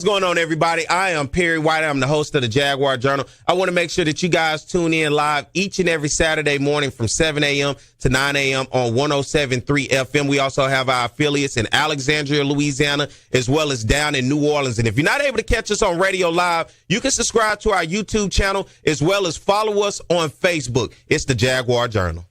What's going on, everybody? I am Perry White. I'm the host of the Jaguar Journal. I want to make sure that you guys tune in live each and every Saturday morning from 7 a.m. to 9 a.m. on 107.3 FM. We also have our affiliates in Alexandria, Louisiana, as well as down in New Orleans. And if you're not able to catch us on radio live, you can subscribe to our YouTube channel as well as follow us on Facebook. It's the Jaguar Journal.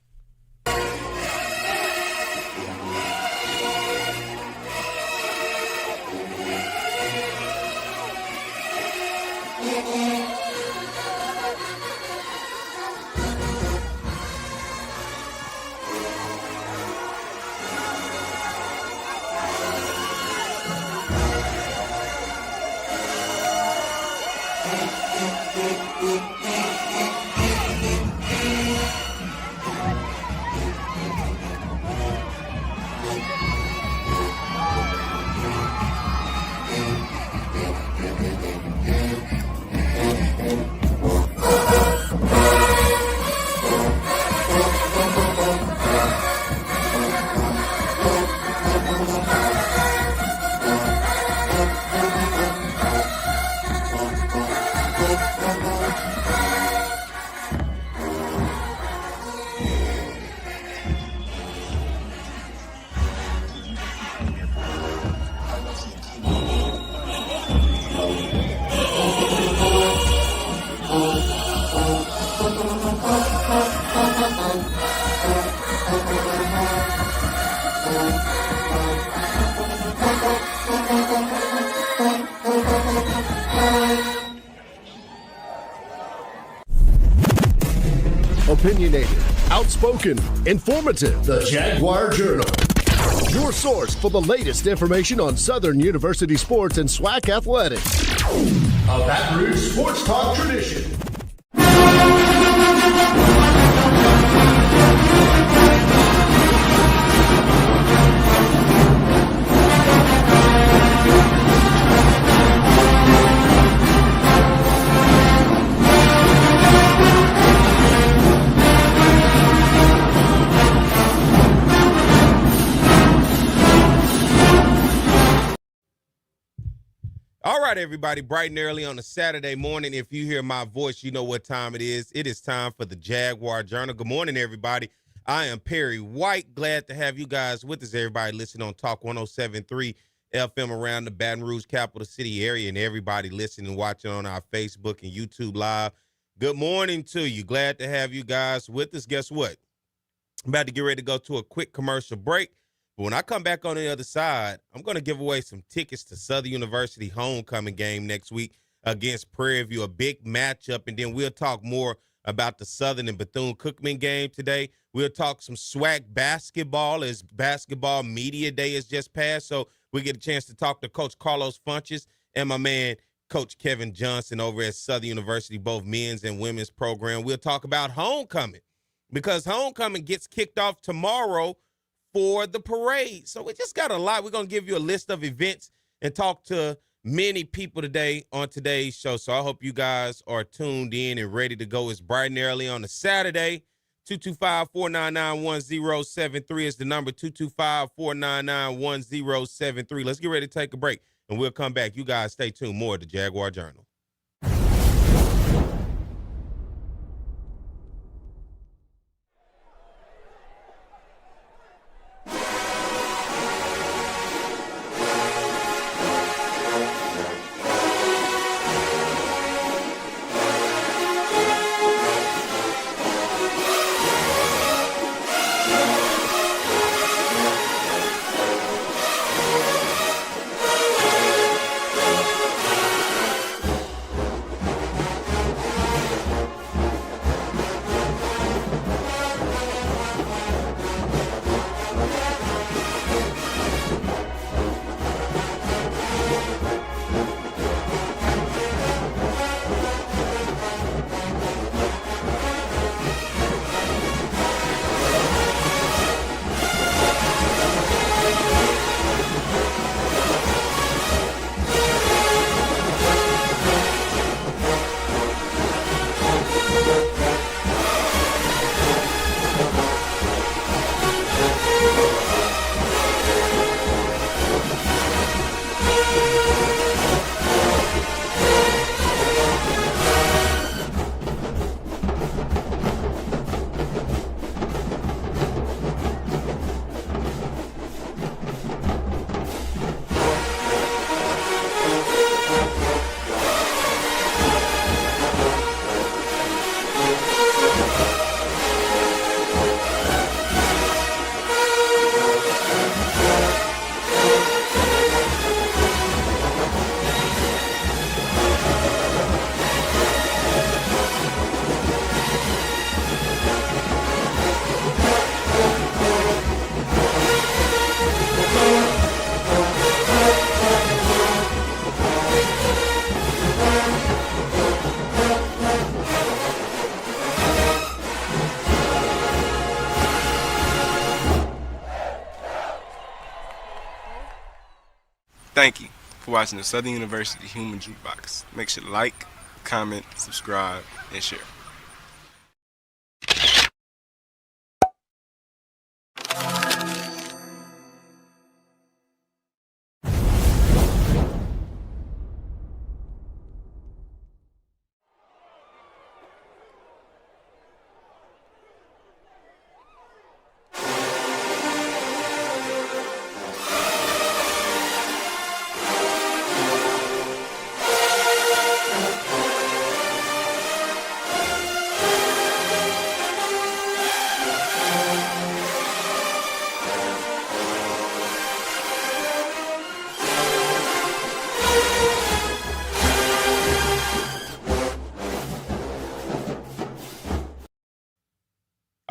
Opinionated, outspoken, informative. The Jaguar Journal. Your source for the latest information on Southern University sports and SWAC athletics. A Baton Rouge sports talk tradition. All right, everybody, bright and early on a Saturday morning. If you hear my voice, you know what time it is. It is time for the Jaguar Journal. Good morning, everybody. I am Perry White. Glad to have you guys with us, everybody listening on Talk 107.3 FM around the Baton Rouge capital city area, and everybody listening and watching on our Facebook and YouTube Live. Good morning to you. Glad to have you guys with us. Guess what? I'm about to get ready to go to a quick commercial break. But when I come back on the other side, I'm going to give away some tickets to Southern University homecoming game next week against Prairie View, a big matchup. And then we'll talk more about the Southern and Bethune Cookman game today. We'll talk some SWAC basketball as basketball media day has just passed. So we get a chance to talk to Coach Carlos Funches and my man, Coach Kevin Johnson over at Southern University, both men's and women's program. We'll talk about homecoming because homecoming gets kicked off tomorrow for the parade. So we just got a lot. We're going to give you a list of events and talk to many people today on today's show. So I hope you guys are tuned in and ready to go. It's bright and early on a Saturday. 225-499-1073 is the number, 225-499-1073. Let's get ready to take a break, and we'll come back. You guys stay tuned. More of the Jaguar Journal. Thank you for watching the Southern University Human Jukebox. Make sure to like, comment, subscribe, and share.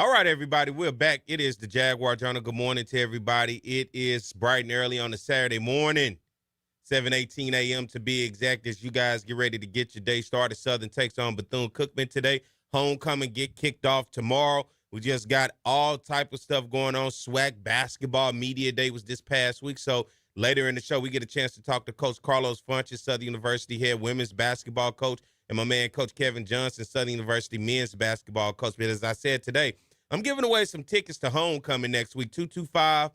All right, everybody, we're back. It is the Jaguar Journal. Good morning to everybody. It is bright and early on a Saturday morning, 7:18 a.m. to be exact, as you guys get ready to get your day started. Southern takes on Bethune Cookman today. Homecoming get kicked off tomorrow. We just got all type of stuff going on. SWAC basketball media day was this past week. So later in the show, we get a chance to talk to Coach Carlos Funches, Southern University head women's basketball coach, and my man, Coach Kevin Johnson, Southern University men's basketball coach. But as I said today, I'm giving away some tickets to homecoming next week. 225-499-1073,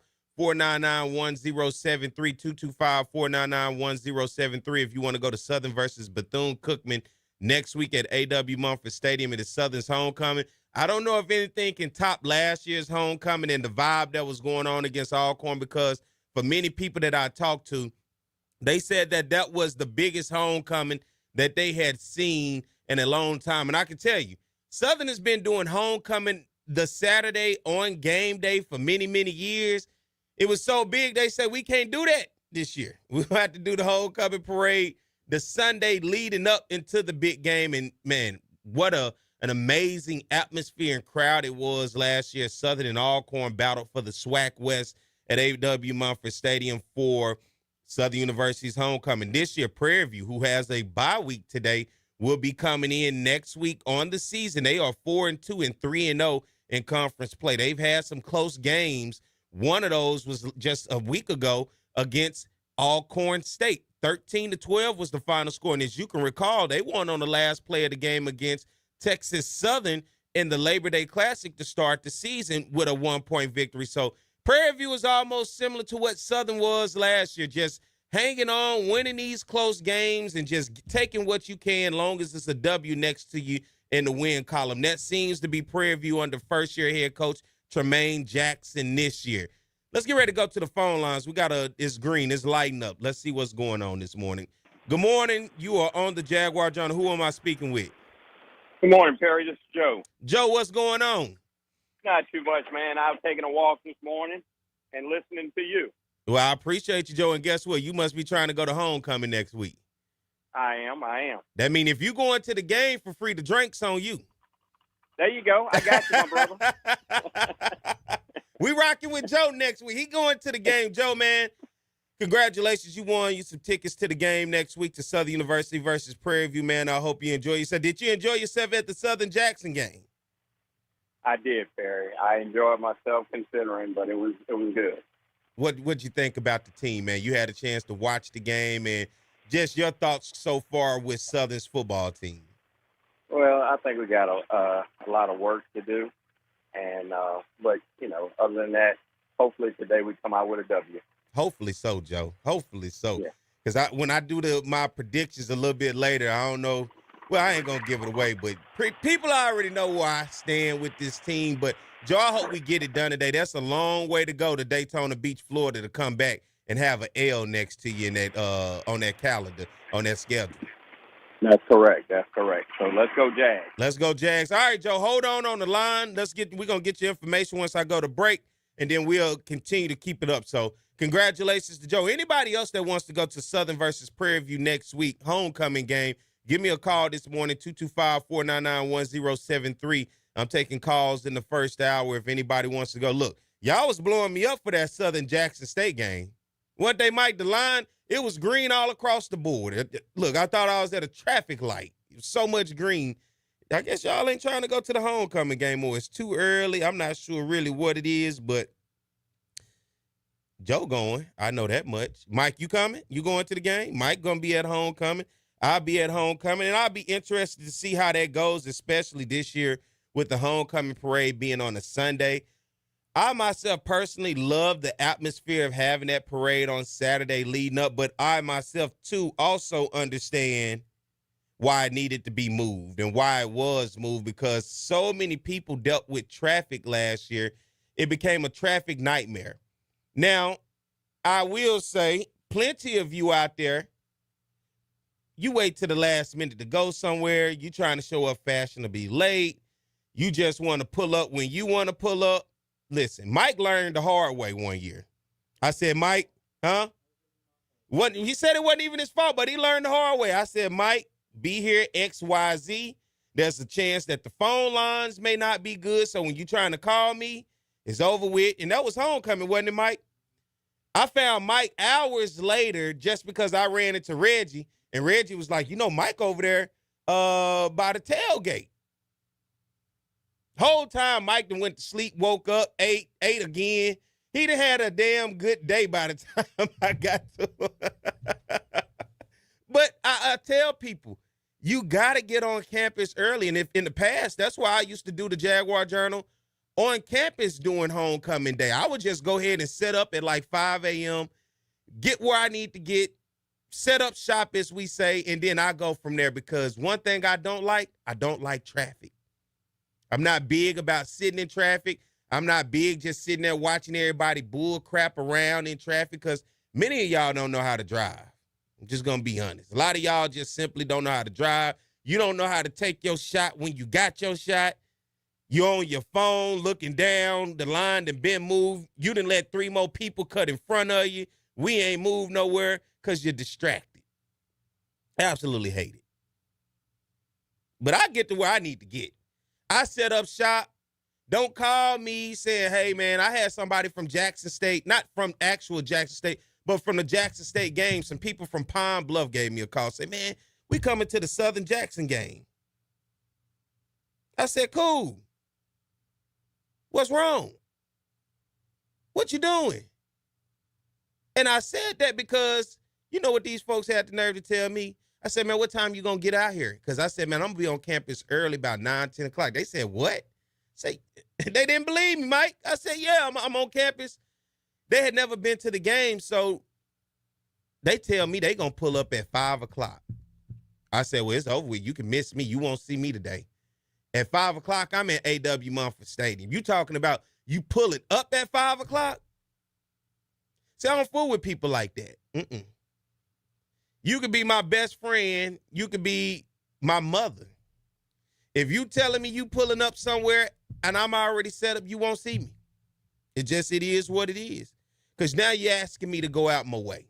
225-499-1073 if you want to go to Southern versus Bethune-Cookman next week at A.W. Mumford Stadium. It is Southern's homecoming. I don't know if anything can top last year's homecoming and the vibe that was going on against Alcorn, because for many people that I talked to, they said that that was the biggest homecoming that they had seen in a long time. And I can tell you, Southern has been doing homecoming the Saturday on game day for many, many years. It was so big, they said, we can't do that this year. We'll have to do the homecoming parade the Sunday leading up into the big game. And, man, what an amazing atmosphere and crowd it was last year. Southern and Alcorn battled for the SWAC West at A.W. Mumford Stadium for Southern University's homecoming. This year, Prairie View, who has a bye week today, will be coming in next week on the season. They are 4-2 and 3-0 in conference play. They've had some close games. One of those was just a week ago against Alcorn State. 13-12 was the final score. And as you can recall, they won on the last play of the game against Texas Southern in the Labor Day Classic to start the season with a 1-point victory. So Prairie View is almost similar to what Southern was last year, just hanging on, winning these close games, and just taking what you can, long as it's a W next to you in the win column. That seems to be Prairie View under first-year head coach Tremaine Jackson this year. Let's get ready to go to the phone lines. We got it's green, it's lighting up. Let's see what's going on this morning. Good morning. You are on the Jaguar Journal. Who am I speaking with? Good morning, Perry. This is Joe. Joe, what's going on? Not too much, man. I was taking a walk this morning and listening to you. Well, I appreciate you, Joe. And guess what? You must be trying to go to homecoming next week. I am. That means if you going to the game for free, the drink's on you. There you go. I got you, my brother. We rocking with Joe next week. He going to the game. Joe, man, congratulations. You won you some tickets to the game next week to Southern University versus Prairie View, man. I hope you enjoy yourself. Did you enjoy yourself at the Southern Jackson game? I did, Perry. I enjoyed myself considering, but it was good. What'd you think about the team, man? You had a chance to watch the game, and just your thoughts so far with Southern's football team. Well, I think we got a lot of work to do, and but other than that, hopefully today we come out with a W. Hopefully so, Joe. Hopefully so. Yeah. Because when I do my predictions a little bit later, I don't know. Well, I ain't gonna give it away, but people already know where I stand with this team. But Joe, I hope we get it done today. That's a long way to go to Daytona Beach, Florida, to come back and have an L next to you in that on that calendar, on that schedule. That's correct. So let's go Jags. Let's go Jags. All right, Joe, hold on the line. We're gonna get your information once I go to break, and then we'll continue to keep it up. So congratulations to Joe. Anybody else that wants to go to Southern versus Prairie View next week, homecoming game, give me a call this morning, 225-499-1073. I'm taking calls in the first hour if anybody wants to go. Look, y'all was blowing me up for that Southern Jackson State game. One day, Mike, the line, it was green all across the board. Look, I thought I was at a traffic light. It was so much green. I guess y'all ain't trying to go to the homecoming game, or it's too early. I'm not sure really what it is, but Joe going. I know that much. Mike, you coming? You going to the game? Mike going to be at homecoming. I'll be at homecoming, and I'll be interested to see how that goes, especially this year with the homecoming parade being on a Sunday. I myself personally love the atmosphere of having that parade on Saturday leading up, but I myself, too, also understand why it needed to be moved and why it was moved, because so many people dealt with traffic last year. It became a traffic nightmare. Now, I will say, plenty of you out there, you wait to the last minute to go somewhere. You trying to show up fashionably late. You just want to pull up when you want to pull up. Listen, Mike learned the hard way one year. I said, Mike, huh? He said it wasn't even his fault, but he learned the hard way. I said, Mike, be here XYZ. There's a chance that the phone lines may not be good, so when you're trying to call me, it's over with. And that was homecoming, wasn't it, Mike? I found Mike hours later just because I ran into Reggie, and Reggie was like, Mike over there by the tailgate. Whole time Mike done went to sleep, woke up, ate again. He done had a damn good day by the time I got to him. But I tell people, you got to get on campus early. And if in the past, that's why I used to do the Jaguar Journal on campus during homecoming day. I would just go ahead and set up at like 5 a.m., get where I need to get, set up shop, as we say, and then I go from there, because one thing I don't like traffic. I'm not big about sitting in traffic. I'm not big just sitting there watching everybody bull crap around in traffic, because many of y'all don't know how to drive. I'm just going to be honest. A lot of y'all just simply don't know how to drive. You don't know how to take your shot when you got your shot. You're on your phone looking down, the line done been moved. You done let 3 more people cut in front of you. We ain't moved nowhere because you're distracted. Absolutely hate it. But I get to where I need to get. I set up shop. Don't call me saying, hey, man, I had somebody from Jackson State, not from actual Jackson State, but from the Jackson State game. Some people from Pine Bluff gave me a call. Say, man, we coming to the Southern Jackson game. I said, cool. What's wrong? What you doing? And I said that because you know what these folks had the nerve to tell me? I said, man, what time you going to get out here? Because I said, man, I'm going to be on campus early, about 9, 10 o'clock. They said, what? Say, they didn't believe me, Mike. I said, yeah, I'm on campus. They had never been to the game, so they tell me they going to pull up at 5 o'clock. I said, well, it's over with. You can miss me. You won't see me today. At 5 o'clock, I'm at A.W. Mumford Stadium. You talking about you pulling up at 5 o'clock? See, I don't fool with people like that. You could be my best friend. You could be my mother. If you telling me you pulling up somewhere and I'm already set up, you won't see me. It is what it is. Because now you're asking me to go out my way.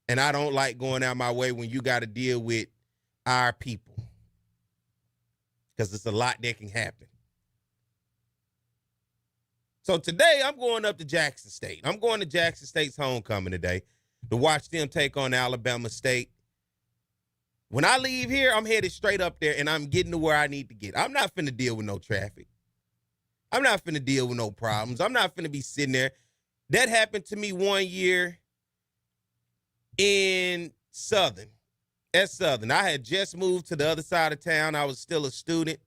And I don't like going out my way when you got to deal with our people. Because it's a lot that can happen. So today I'm going up to Jackson State. I'm going to Jackson State's homecoming today to watch them take on Alabama State. When I leave here, I'm headed straight up there, and I'm getting to where I need to get. I'm not finna deal with no traffic. I'm not finna deal with no problems. I'm not finna be sitting there. That happened to me one year in Southern. At Southern. I had just moved to the other side of town. I was still a student.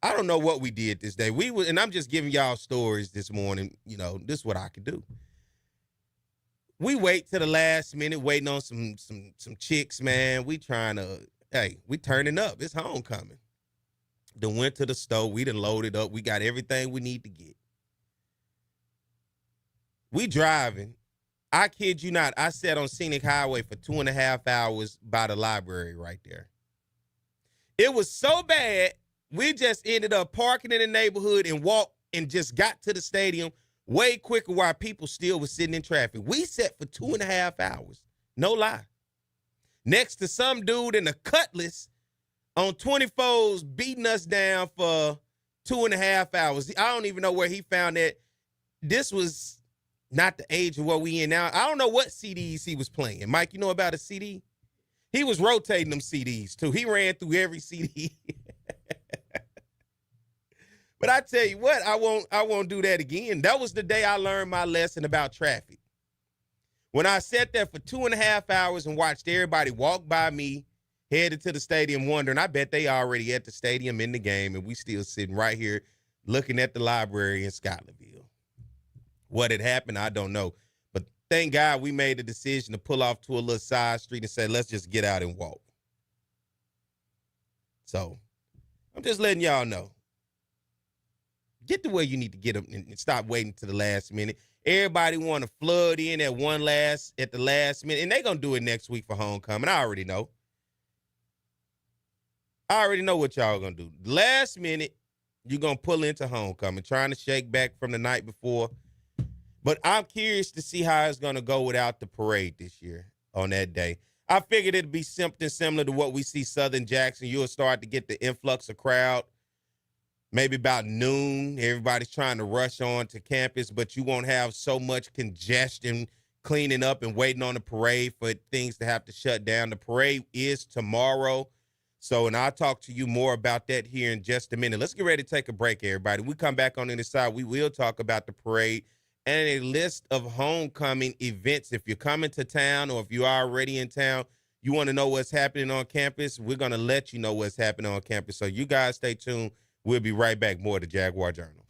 I don't know what we did this day. And I'm just giving y'all stories this morning. This is what I could do. We wait to the last minute, waiting on some chicks, man. We turning up. It's homecoming. Then went to the store. We done loaded up. We got everything we need to get. We driving. I kid you not. I sat on Scenic Highway for 2.5 hours by the library right there. It was so bad, we just ended up parking in the neighborhood and walked and just got to the stadium way quicker while people still was sitting in traffic. We sat for 2.5 hours. No lie. Next to some dude in a Cutlass on 24s beating us down for 2.5 hours. I don't even know where he found that. This was not the age of what we in now. I don't know what CDs he was playing. Mike, you know about a CD? He was rotating them CDs, too. He ran through every CD. But I tell you what, I won't do that again. That was the day I learned my lesson about traffic. When I sat there for 2.5 hours and watched everybody walk by me, headed to the stadium wondering, I bet they already at the stadium in the game, and we still sitting right here looking at the library in Scotlandville. What had happened, I don't know. But thank God we made the decision to pull off to a little side street and say, let's just get out and walk. So I'm just letting y'all know. Get to where you need to get them and stop waiting to the last minute. Everybody want to flood in at the last minute, and they're going to do it next week for homecoming. I already know. I already know what y'all going to do. Last minute, you're going to pull into homecoming, trying to shake back from the night before. But I'm curious to see how it's going to go without the parade this year on that day. I figured it'd be something similar to what we see Southern Jackson. You'll start to get the influx of crowd. Maybe about noon, everybody's trying to rush on to campus, but you won't have so much congestion cleaning up and waiting on the parade for things to have to shut down. The parade is tomorrow. So, and I'll talk to you more about that here in just a minute. Let's get ready to take a break, everybody. We come back on the other side. We will talk about the parade and a list of homecoming events. If you're coming to town or if you're already in town, you want to know what's happening on campus, we're going to let you know what's happening on campus. So you guys stay tuned. We'll be right back. More of the Jaguar Journal.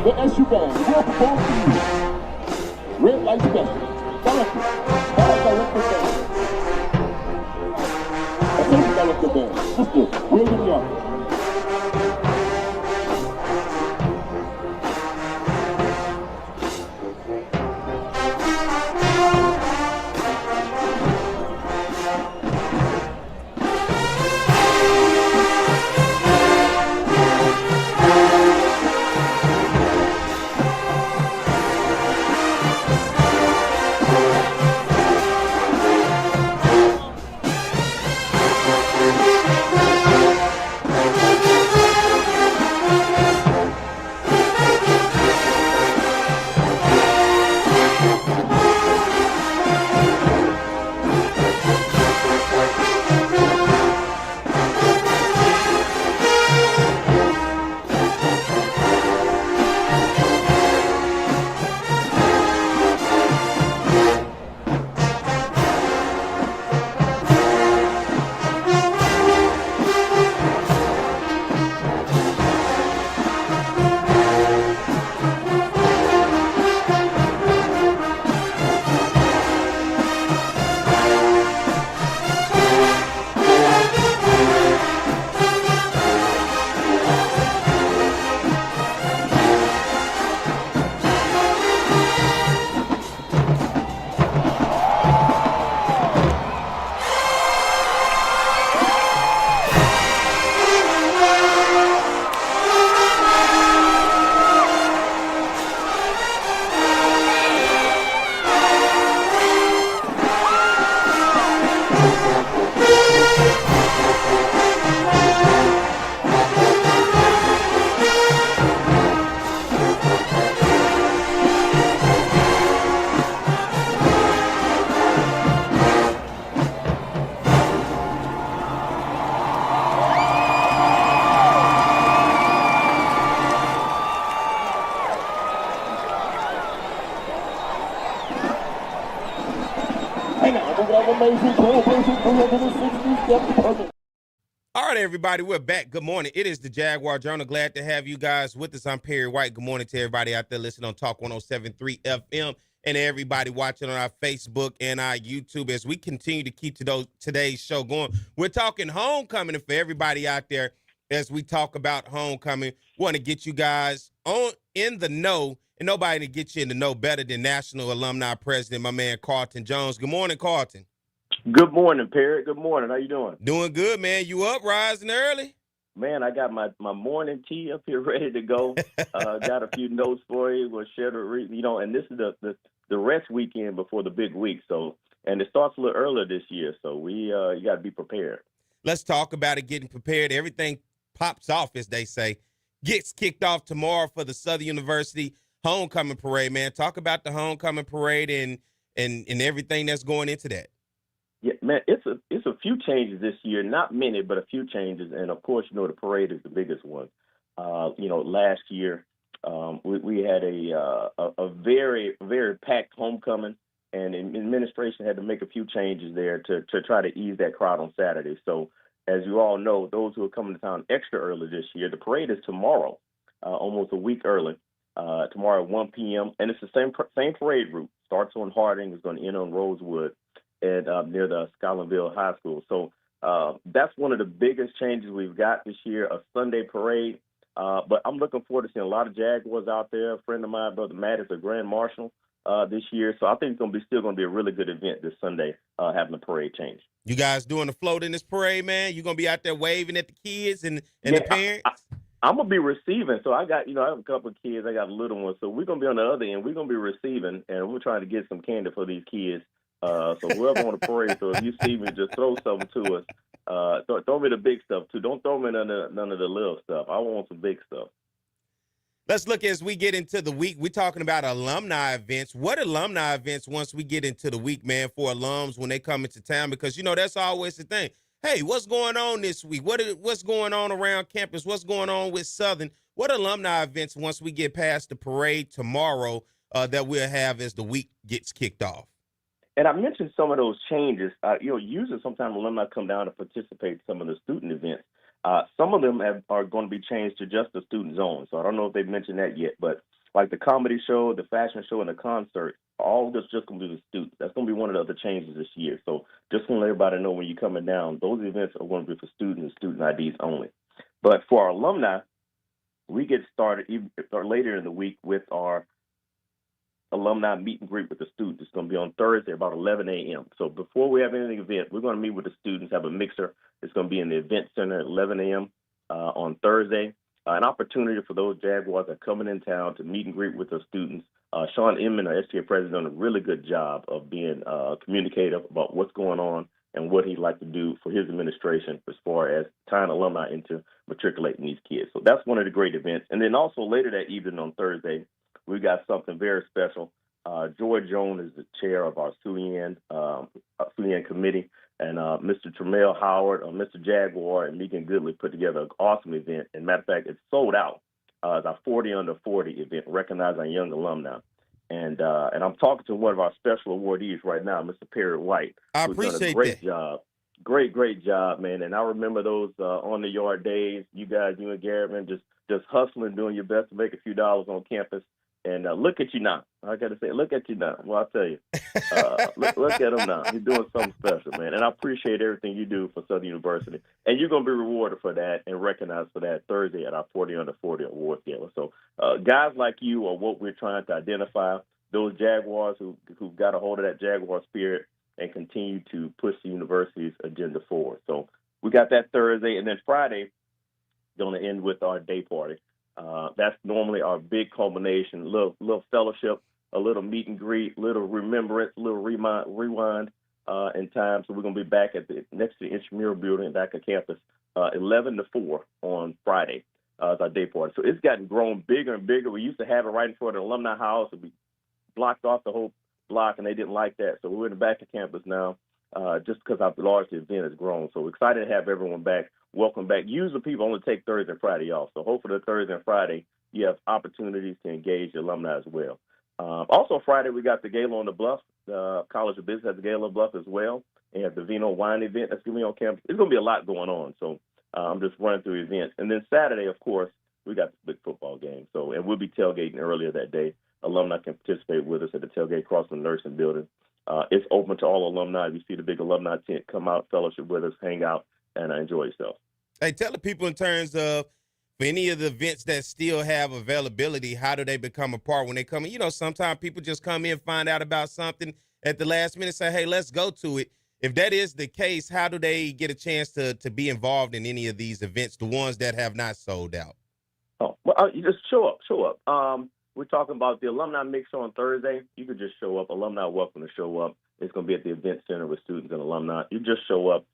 The SU Band will perform for you. Red Light Special, directed by Director Band. Associate Director Band, Mr. William Young. All right, everybody, we're back. Good morning. It is the Jaguar Journal. Glad to have you guys with us. I'm Perry White. Good morning to everybody out there listening on Talk 107.3 FM and everybody watching on our Facebook and our YouTube as we continue to keep today's show going. We're talking homecoming, and for everybody out there, as we talk about homecoming, want to get you guys in the know And nobody to get you in to know better than National Alumni President, my man Carlton Jones. Good morning, Carlton. Good morning, Perry. Good morning. How you doing? Doing good, man. You up, rising early? Man, I got my morning tea up here ready to go. Got a few notes for you. We'll share and this is the rest weekend before the big week. So, and it starts a little earlier this year. So you got to be prepared. Let's talk about it, getting prepared. Everything pops off, as they say. Gets kicked off tomorrow for the Southern University homecoming parade, man. Talk about the homecoming parade and everything that's going into that. Yeah, man, it's a few changes this year. Not many, but a few changes. And, of course, the parade is the biggest one. Last year we had a very, very packed homecoming, and administration had to make a few changes there to try to ease that crowd on Saturday. So, as you all know, those who are coming to town extra early this year, the parade is tomorrow, almost a week early, tomorrow at 1 p.m. And it's the same parade route. Starts on Harding, is going to end on Rosewood and near the Scotlandville High School. So that's one of the biggest changes we've got this year, a Sunday parade. But I'm looking forward to seeing a lot of Jaguars out there. A friend of mine, Brother Matt, is a Grand Marshal this year. So I think it's still going to be a really good event this Sunday, having the parade change. You guys doing the float in this parade, man? You going to be out there waving at the kids and the parents? I'm going to be receiving. So I got, I have a couple of kids. I got a little one. So we're going to be on the other end. We're going to be receiving, and we're trying to get some candy for these kids. So whoever on the parade, so if you see me, just throw something to us. Throw me the big stuff, too. Don't throw me none of the little stuff. I want some big stuff. Let's look as we get into the week. We're talking about alumni events. What alumni events once we get into the week, man, for alums when they come into town? Because, that's always the thing. Hey, what's going on this week? What's going on around campus? What's going on with Southern? What alumni events once we get past the parade tomorrow that we'll have as the week gets kicked off? And I mentioned some of those changes. Usually sometimes alumni come down to participate in some of the student events. Some of them are going to be changed to just the student zone. So I don't know if they've mentioned that yet, but like the comedy show, the fashion show, and the concert, all of this just going to be the students. That's going to be one of the other changes this year. So just want to let everybody know when you're coming down, those events are going to be for students and student IDs only. But for our alumni, we get started later in the week with our alumni meet and greet with the students. It's going to be on Thursday about 11 a.m. So before we have any event, we're going to meet with the students, have a mixer. It's going to be in the event center at 11 a.m. On Thursday. An opportunity for those Jaguars that are coming in town to meet and greet with the students. Sean Inman, our STA president, done a really good job of being communicative about what's going on and what he'd like to do for his administration as far as tying alumni into matriculating these kids. So that's one of the great events. And then also later that evening on Thursday, we got something very special. Joy Jones is the chair of our SUIAN committee, and Mr. Tremel Howard, Mr. Jaguar, and Megan Goodley put together an awesome event. And matter of fact, it's sold out. It's our 40 Under 40 event, recognizing young alumni. And I'm talking to one of our special awardees right now, Mr. Perry White. I who's appreciate done a great that. job. Great job, man. And I remember those on the yard days. You and Garrett, man, just hustling, doing your best to make a few dollars on campus. And look at you now. I got to say, look at you now. Well, I'll tell you, look at him now. He's doing something special, man. And I appreciate everything you do for Southern University. And you're going to be rewarded for that and recognized for that Thursday at our 40 Under 40 Awards Gala. So guys like you are what we're trying to identify, those Jaguars who've got a hold of that Jaguar spirit and continue to push the university's agenda forward. So we got that Thursday. And then Friday, going to end with our day party. That's normally our big culmination, little fellowship, a little meet and greet, little remembrance, little rewind in time. So we're going to be back next to the intramural building back at campus, 11 to 4 on Friday as our day party. So it's gotten grown bigger and bigger. We used to have it right in front of the alumni house. It'd be blocked off the whole block, and they didn't like that. So we're in the back of campus now just because how large the event has grown. So we're excited to have everyone back. Welcome back. Usually people only take Thursday and Friday off. So hopefully Thursday and Friday, you have opportunities to engage the alumni as well. Also Friday, we got the Gala on the Bluff. College of Business has the Gala on the Bluff as well. And you have the Vino Wine event that's going to be on campus. It's going to be a lot going on. So I'm just running through events. And then Saturday, of course, we got the big football game. And we'll be tailgating earlier that day. Alumni can participate with us at the tailgate across from the nursing building. It's open to all alumni. If you see the big alumni tent, come out, fellowship with us, hang out, and enjoy yourself. Hey, tell the people in terms of for any of the events that still have availability, how do they become a part when they come in? You know, sometimes people just come in, find out about something at the last minute, say, hey, let's go to it. If that is the case, how do they get a chance to be involved in any of these events, the ones that have not sold out? Oh, well, you just show up. We're talking about the alumni mix on Thursday. You could just show up. Alumni are welcome to show up. It's going to be at the event center with students and alumni. You just show up.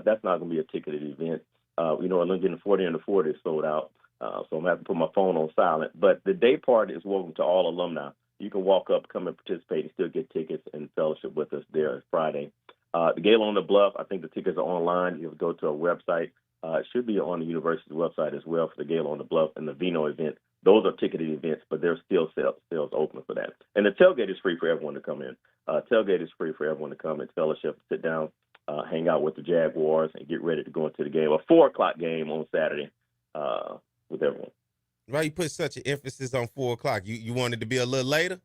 That's not going to be a ticketed event. Olympian 40 under 40 is sold out, so I'm going to have to put my phone on silent. But the day part is welcome to all alumni. You can walk up, come and participate, and still get tickets and fellowship with us there Friday. The Gala on the Bluff, I think the tickets are online. You have to go to our website. It should be on the university's website as well for the Gala on the Bluff and the Vino event. Those are ticketed events, but there's still sales open for that. And the tailgate is free for everyone to come in. Tailgate is free for everyone to come and fellowship, sit down, hang out with the Jaguars, and get ready to go into the game. A 4 o'clock game on Saturday with everyone. Why you put such an emphasis on 4 o'clock? You wanted to be a little later?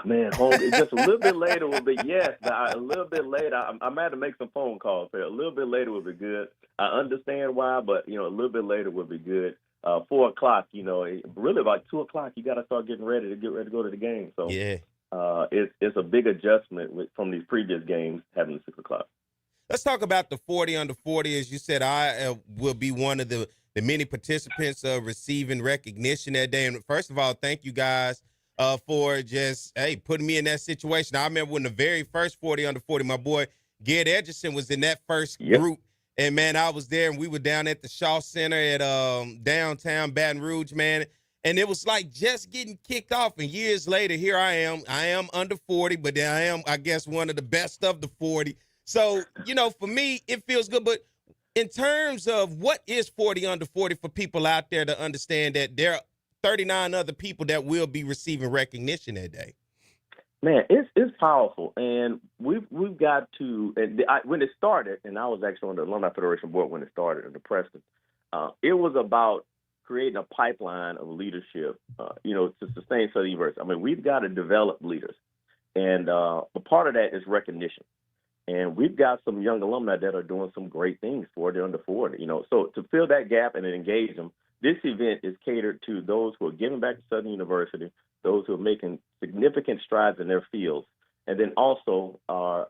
Man, home just a little bit later would be yes. A little bit later, I might have to make some phone calls there. A little bit later would be good. I understand why, but a little bit later would be good. 4 o'clock, really about 2 o'clock, you got to start getting ready to go to the game. So yeah, it's a big adjustment from these previous games having the 6 o'clock. Let's talk about the 40 under 40. As you said, I will be one of the many participants receiving recognition that day. And first of all, thank you guys for just, putting me in that situation. I remember when the very first 40 under 40, my boy Ged Edgerson was in that first group. And, man, I was there, and we were down at the Shaw Center at downtown Baton Rouge, man. And it was like just getting kicked off. And years later, here I am. I am under 40, but then I am, I guess, one of the best of the 40. So, for me, it feels good. But in terms of what is 40 under 40 for people out there to understand that there are 39 other people that will be receiving recognition that day. Man, it's powerful, and we've got to. And when it started, and I was actually on the Alumni Federation board when it started in the Preston. It was about creating a pipeline of leadership, to sustain Southern University. I mean, we've got to develop leaders, and a part of that is recognition. And we've got some young alumni that are doing some great things for the under 40. So to fill that gap and engage them, this event is catered to those who are giving back to Southern University, those who are making significant strides in their fields, and then also are,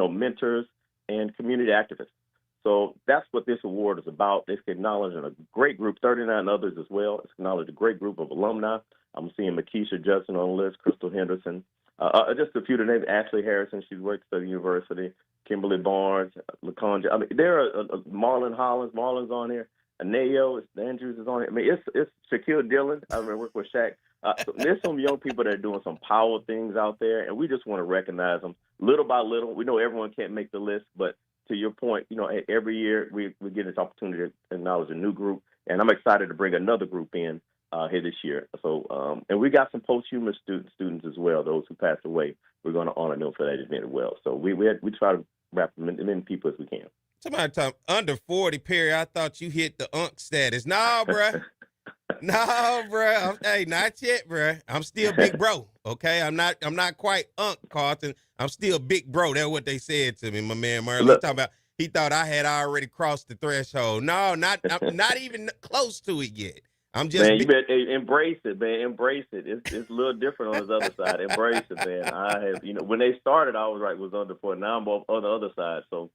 mentors and community activists. So that's what this award is about. It's acknowledging a great group, 39 others as well. It's acknowledging a great group of alumni. I'm seeing Makisha Judson on the list, Crystal Henderson, just a few to name, Ashley Harrison, she's worked at Southern University, Kimberly Barnes, LaConja. I mean, there are Marlon Hollins. Marlon's on here. Aneo, Andrews is on it. I mean, it's Shaquille Dillon. I remember working with Shaq. So there's some young people that are doing some power things out there, and we just want to recognize them little by little. We know everyone can't make the list, but to your point, every year we get this opportunity to acknowledge a new group, and I'm excited to bring another group in here this year. So, and we got some posthumous students as well, those who passed away. We're going to honor them for that event as well. So we try to wrap as many people as we can. Somebody talking under 40, Perry. I thought you hit the unk status. No, bruh. No, bruh. Hey, not yet, bruh. I'm still big bro. Okay, I'm not quite unk, Carlton. I'm still big bro. That's what they said to me, my man Merle. He thought I had already crossed the threshold. No, I'm not even close to it yet. I'm just man. You better embrace it, man. Embrace it. It's a little different on the other side. Embrace it, man. I have, when they started, I was under 40. Now I'm on the other side. So.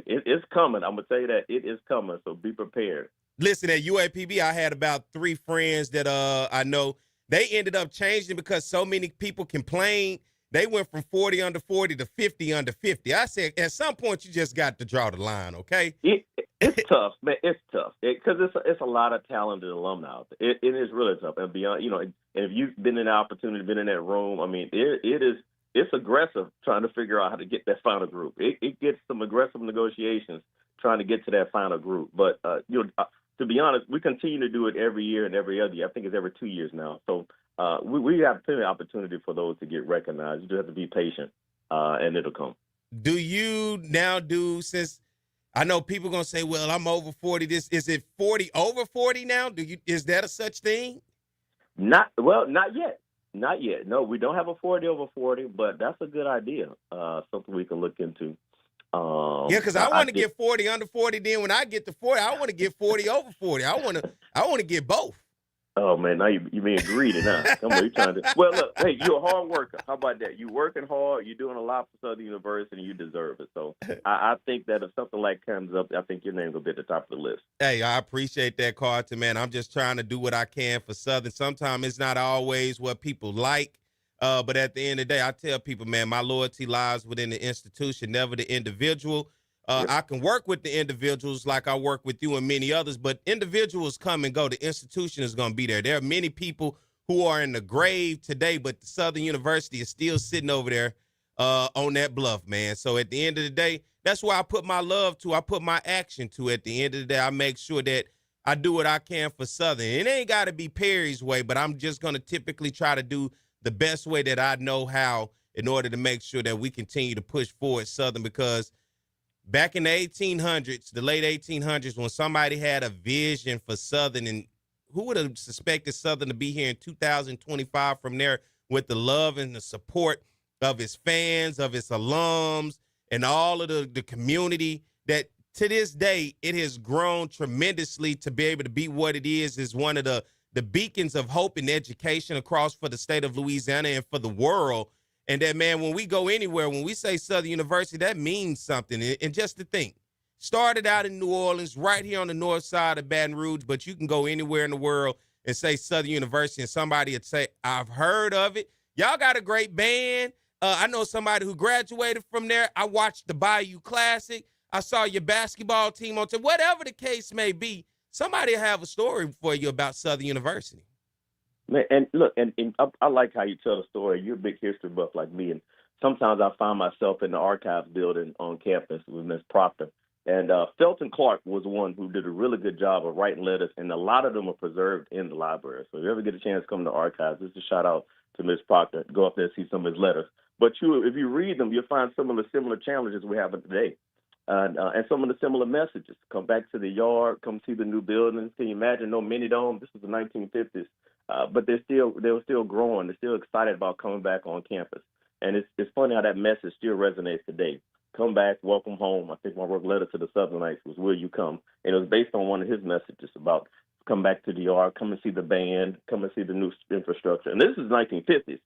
It's coming. I'm going to tell you that. It is coming, so be prepared. Listen, at UAPB, I had about 3 friends that I know. They ended up changing because so many people complained. They went from 40 under 40 to 50 under 50. I said, at some point, you just got to draw the line, okay? It's tough, man. It's tough because it's a lot of talented alumni out there. It is really tough. And beyond, and if you've been in the opportunity, been in that room, I mean, it's aggressive trying to figure out how to get that final group. It gets some aggressive negotiations trying to get to that final group. But, to be honest, we continue to do it every year and every other year. I think it's every 2 years now. So we have plenty of opportunity for those to get recognized. You just have to be patient, and it'll come. Do you now since I know people are going to say, well, I'm over 40. Is it 40 over 40 now? Is that a such thing? Not yet. Not yet. No, we don't have a 40 over 40, but that's a good idea, something we can look into. Yeah, because I want to get 40 under 40. Then when I get to 40, I want to get 40 over 40. I want to get both. Oh man, now you being greedy now. Come on, you trying to. Well, look, hey, you're a hard worker. How about that? You working hard. You're doing a lot for Southern University, and you deserve it. So I think that if something like comes up, I think your name will be at the top of the list. Hey, I appreciate that, Carlton, man. I'm just trying to do what I can for Southern. Sometimes it's not always what people like, but at the end of the day, I tell people, man, my loyalty lies within the institution, never the individual. Yep. I can work with the individuals like I work with you and many others, but individuals come and go. The institution is going to be there. There are many people who are in the grave today, but the Southern University is still sitting over there on that bluff, man. So at the end of the day, that's where I put my love to. I put my action to. At the end of the day, I make sure that I do what I can for Southern. It ain't got to be Perry's way, but I'm just going to typically try to do the best way that I know how in order to make sure that we continue to push forward Southern, because back in the 1800s, the late 1800s, when somebody had a vision for Southern, and who would have suspected Southern to be here in 2025 from there with the love and the support of its fans, of its alums, and all of the community, that to this day, it has grown tremendously to be able to be what it is one of the beacons of hope and education across for the state of Louisiana and for the world. And that, man, when we go anywhere, when we say Southern University, that means something. And just to think, started out in New Orleans, right here on the north side of Baton Rouge, but you can go anywhere in the world and say Southern University, and somebody would say, I've heard of it. Y'all got a great band. I know somebody who graduated from there. I watched the Bayou Classic. I saw your basketball team on TV. Whatever the case may be, somebody will have a story for you about Southern University. Man, and look, and I like how you tell the story. You're a big history buff like me, and sometimes I find myself in the archives building on campus with Ms. Proctor. And Felton Clark was one who did a really good job of writing letters, and a lot of them are preserved in the library. So if you ever get a chance to come to the archives, just a shout out to Ms. Proctor. Go up there and see some of his letters. But if you read them, you'll find some of the similar challenges we have today. And some of the similar messages. Come back to the yard, come see the new buildings. Can you imagine no mini dome? This was the 1950s. But they were still growing. They're still excited about coming back on campus. And it's funny how that message still resonates today. Come back, welcome home. I think my work letter to the Southernites was "Will you come?" And it was based on one of his messages about come back to the yard, come and see the band, come and see the new infrastructure. And this is 1950s.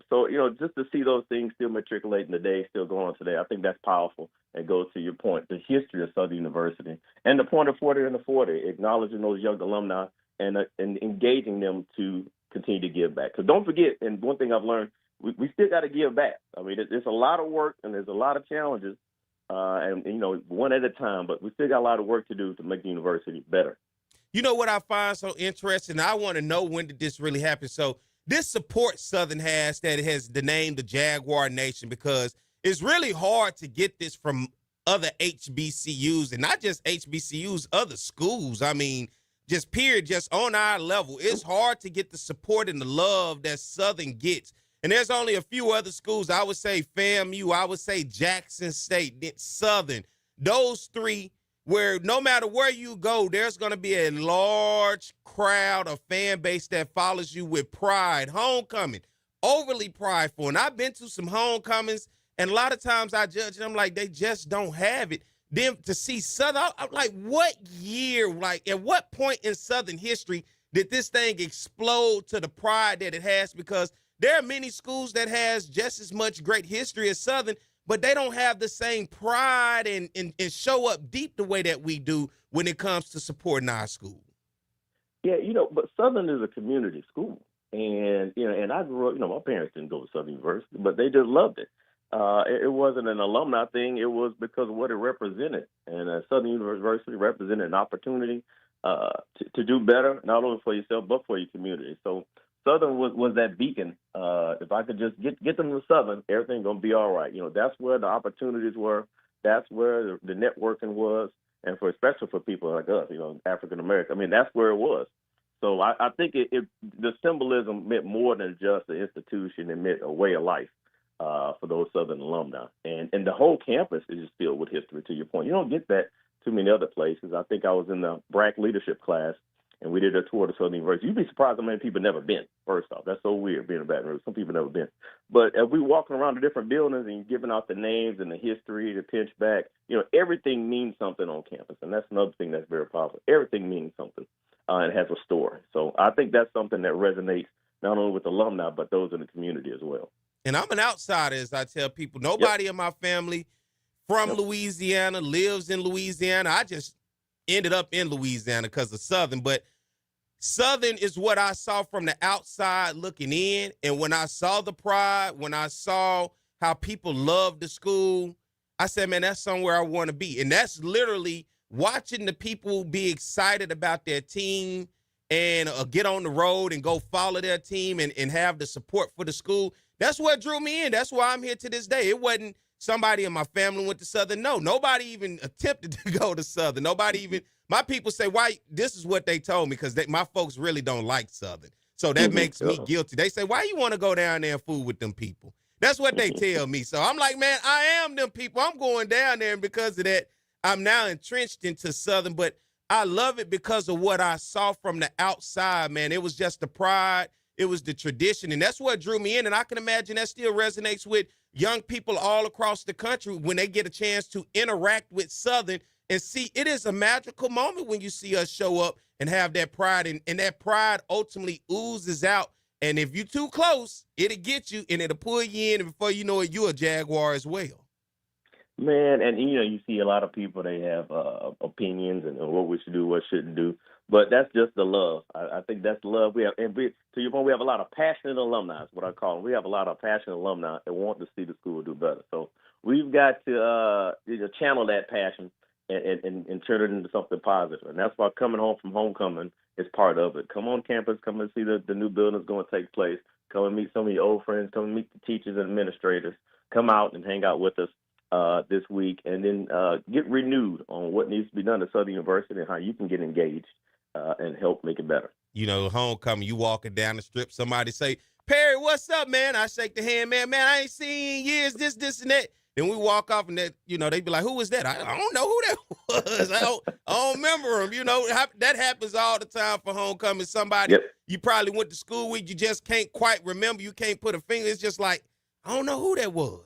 So, just to see those things still matriculating today, still going on today, I think that's powerful. And goes to your point, the history of Southern University and the point of 40 and the 40, acknowledging those young alumni and engaging them to continue to give back. Because don't forget, and one thing I've learned, we still got to give back. I mean, it's a lot of work and there's a lot of challenges, and one at a time, but we still got a lot of work to do to make the university better. You know what I find so interesting? I want to know, when did this really happen? So this support Southern has, that it has the name the Jaguar Nation, because it's really hard to get this from other HBCUs, and not just HBCUs, other schools. I mean, just period, just on our level. It's hard to get the support and the love that Southern gets. And there's only a few other schools. I would say FAMU, I would say Jackson State, Southern. Those three, where no matter where you go, there's going to be a large crowd, a fan base that follows you with pride. Homecoming, overly prideful. And I've been to some homecomings, and a lot of times I judge them like they just don't have it. Then to see Southern, I'm like, what year, like at what point in Southern history did this thing explode to the pride that it has? Because there are many schools that has just as much great history as Southern, but they don't have the same pride and show up deep the way that we do when it comes to supporting our school. Yeah, but Southern is a community school. And, and I grew up, my parents didn't go to Southern University, but they just loved it. It wasn't an alumni thing. It was because of what it represented. And Southern University represented an opportunity to do better, not only for yourself, but for your community. So Southern was that beacon. If I could just get them to Southern, everything's going to be all right. That's where the opportunities were. That's where the networking was. And especially for people like us, African American, I mean, that's where it was. So I think the symbolism meant more than just an institution. It meant a way of life for those Southern alumni. And the whole campus is just filled with history, to your point. You don't get that too many other places. I think I was in the BRAC leadership class, and we did a tour to Southern University. You'd be surprised how many people never been, first off. That's so weird being in Baton Rouge. Some people never been. But as we walking around the different buildings and giving out the names and the history, the pinch back, everything means something on campus. And that's another thing that's very powerful. Everything means something and has a story. So I think that's something that resonates not only with alumni, but those in the community as well. And I'm an outsider, as I tell people. Nobody in my family from Louisiana lives in Louisiana. I just ended up in Louisiana because of Southern. But Southern is what I saw from the outside looking in. And when I saw the pride, when I saw how people loved the school, I said, man, that's somewhere I want to be. And that's literally watching the people be excited about their team and get on the road and go follow their team and have the support for the school. That's what drew me in. That's why I'm here to this day. It wasn't somebody in my family went to Southern. No, nobody even attempted to go to Southern. Nobody even, my people say, why? This is what they told me because my folks really don't like Southern. So that makes me guilty. They say, why you want to go down there and fool with them people? That's what they tell me. So I'm like, man, I am them people. I'm going down there, and because of that, I'm now entrenched into Southern. But I love it because of what I saw from the outside, man. It was just the pride. It was the tradition, and that's what drew me in. And I can imagine that still resonates with young people all across the country when they get a chance to interact with Southern and see it is a magical moment when you see us show up and have that pride, and that pride ultimately oozes out. And if you're too close, it'll get you, and it'll pull you in, and before you know it, you're a Jaguar as well. Man, and you see a lot of people, they have opinions and what we should do, what shouldn't do. But that's just the love. I think that's the love we have. And to your point, we have a lot of passionate alumni, is what I call them. We have a lot of passionate alumni that want to see the school do better. So we've got to channel that passion and turn it into something positive. And that's why coming home from homecoming is part of it. Come on campus, come and see the new building's going to take place. Come and meet some of your old friends. Come and meet the teachers and administrators. Come out and hang out with us this week, and then get renewed on what needs to be done at Southern University and how you can get engaged and help make it better. Homecoming, you walking down the strip, somebody say, Perry, what's up, man? I shake the hand, man, I ain't seen you in years, this, and that. Then we walk off, and that, they be like, who was that? I don't know who that was. I don't remember him. That happens all the time for homecoming. Somebody you probably went to school with, you just can't quite remember. You can't put a finger. It's just like, I don't know who that was.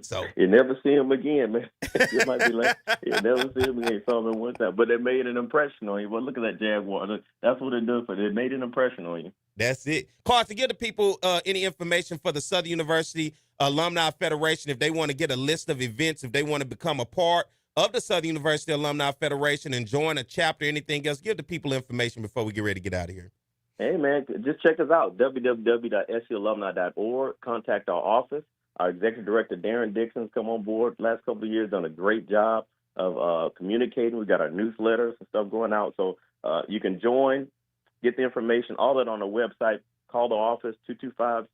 So you never see him again, man. You might be like, you never see him again. You saw him one time, but it made an impression on you. Well, look at that Jaguar. That's what it does for you. It made an impression on you. That's it. Carl, to give the people any information for the Southern University Alumni Federation, if they want to get a list of events, if they want to become a part of the Southern University Alumni Federation and join a chapter, anything else, give the people information before we get ready to get out of here. Hey, man, just check us out, www.sualumni.org. Contact our office. Our executive director, Darren Dixon's come on board last couple of years, done a great job of communicating. We got our newsletters and stuff going out. So you can join, get the information, all that on the website. Call the office,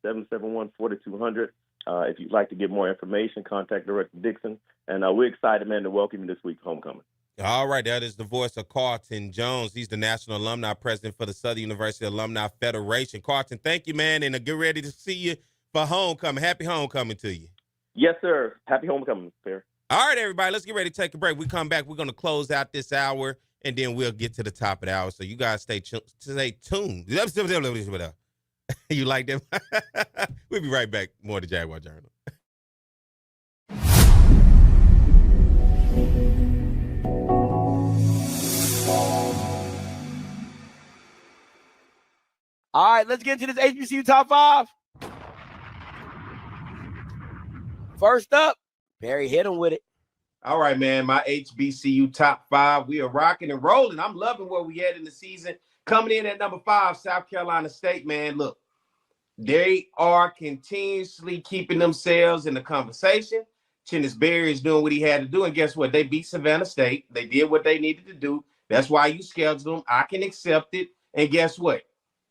225-771-4200. If you'd like to get more information, contact Director Dixon. And we're excited, man, to welcome you this week homecoming. All right, that is the voice of Carlton Jones. He's the National Alumni President for the Southern University Alumni Federation. Carlton, thank you, man, and get ready to see you for homecoming. Happy homecoming to you. Yes, sir. Happy homecoming, Fair. All right, everybody, let's get ready to take a break. We come back, we're going to close out this hour, and then we'll get to the top of the hour. So you guys stay tuned. You like them? We'll be right back. More of the Jaguar Journal. All right, let's get into this HBCU top 5. First up, Barry, hit him with it. All right, man, my HBCU top 5. We are rocking and rolling. I'm loving where we at in the season. Coming in at number 5, South Carolina State, man. Look, they are continuously keeping themselves in the conversation. Chennis Berry is doing what he had to do, and guess what? They beat Savannah State. They did what they needed to do. That's why you scheduled them. I can accept it. And guess what?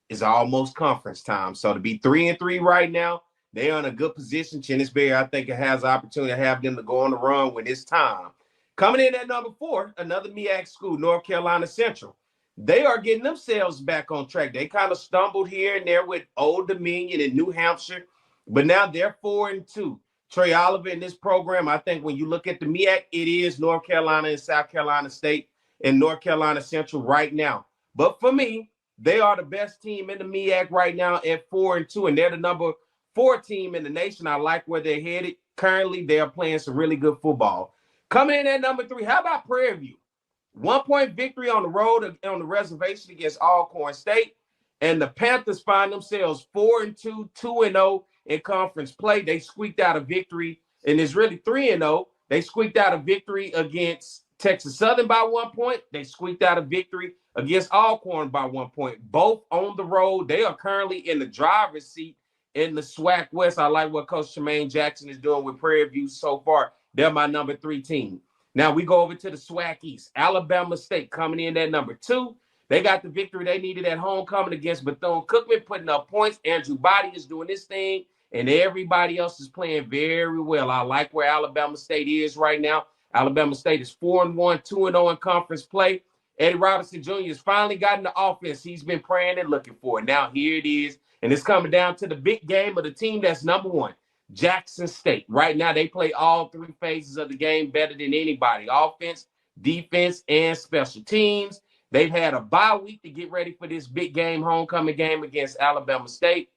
It's almost conference time. So to be 3-3 right now, they are in a good position. Chennis Berry, I think, it has the opportunity to have them to go on the run when it's time. Coming in at number 4, another MEAC school, North Carolina Central. They are getting themselves back on track. They kind of stumbled here and there with Old Dominion and New Hampshire, but now they're 4-2. Trey Oliver in this program, I think when you look at the MEAC, it is North Carolina and South Carolina State and North Carolina Central right now. But for me, they are the best team in the MEAC right now at 4-2, and they're the number 4 team in the nation. I like where they're headed. Currently, they are playing some really good football. Coming in at number 3, how about Prairie View? 1-point victory on the road on the reservation against Alcorn State. And the Panthers find themselves 4-2, 2-0 in conference play. They squeaked out a victory, and it's really 3-0. They squeaked out a victory against Texas Southern by 1 point. They squeaked out a victory against Alcorn by 1 point. Both on the road. They are currently in the driver's seat in the SWAC West. I like what Coach Tremaine Jackson is doing with Prairie View so far. They're my number 3 team. Now we go over to the SWAC East. Alabama State coming in at number 2. They got the victory they needed at homecoming against Bethune Cookman, putting up points. Andrew Body is doing this thing, and everybody else is playing very well. I like where Alabama State is right now. Alabama State is 4-1, 2-0 in conference play. Eddie Robinson Jr. has finally gotten the offense he's been praying and looking for. Now here it is, and it's coming down to the big game of the team that's number 1, Jackson State. Right now they play all 3 phases of the game better than anybody: offense, defense, and special teams. They've had a bye week to get ready for this big game, homecoming game against Alabama State.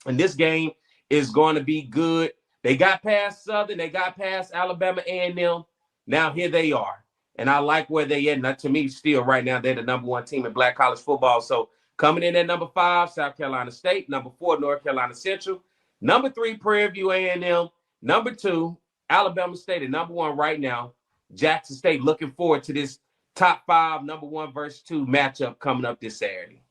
And this game is going to be good. They got past Southern. They got past Alabama A&M. Now here they are. And I like where they at. Now, to me, still right now, they're the number 1 team in black college football. So coming in at number 5, South Carolina State. Number 4, North Carolina Central. Number 3, Prairie View A&M. Number 2, Alabama State. And number 1 right now, Jackson State. Looking forward to this top 5, number 1 versus 2 matchup coming up this Saturday.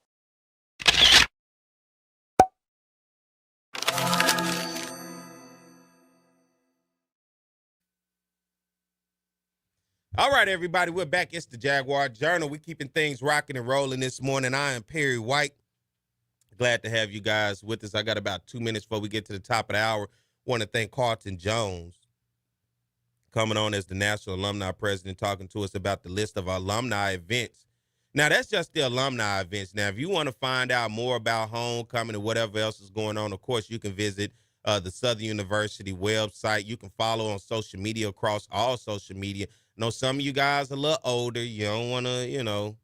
All right, everybody, we're back. It's the Jaguar Journal. We're keeping things rocking and rolling this morning. I am Perry White. Glad to have you guys with us. I got about 2 minutes before we get to the top of the hour. Want to thank Carlton Jones coming on as the National Alumni President, talking to us about the list of alumni events. Now, that's just the alumni events. Now, if you want to find out more about homecoming and whatever else is going on, of course, you can visit the Southern University website. You can follow on social media, across all social media. I know some of you guys are a little older. You don't want to,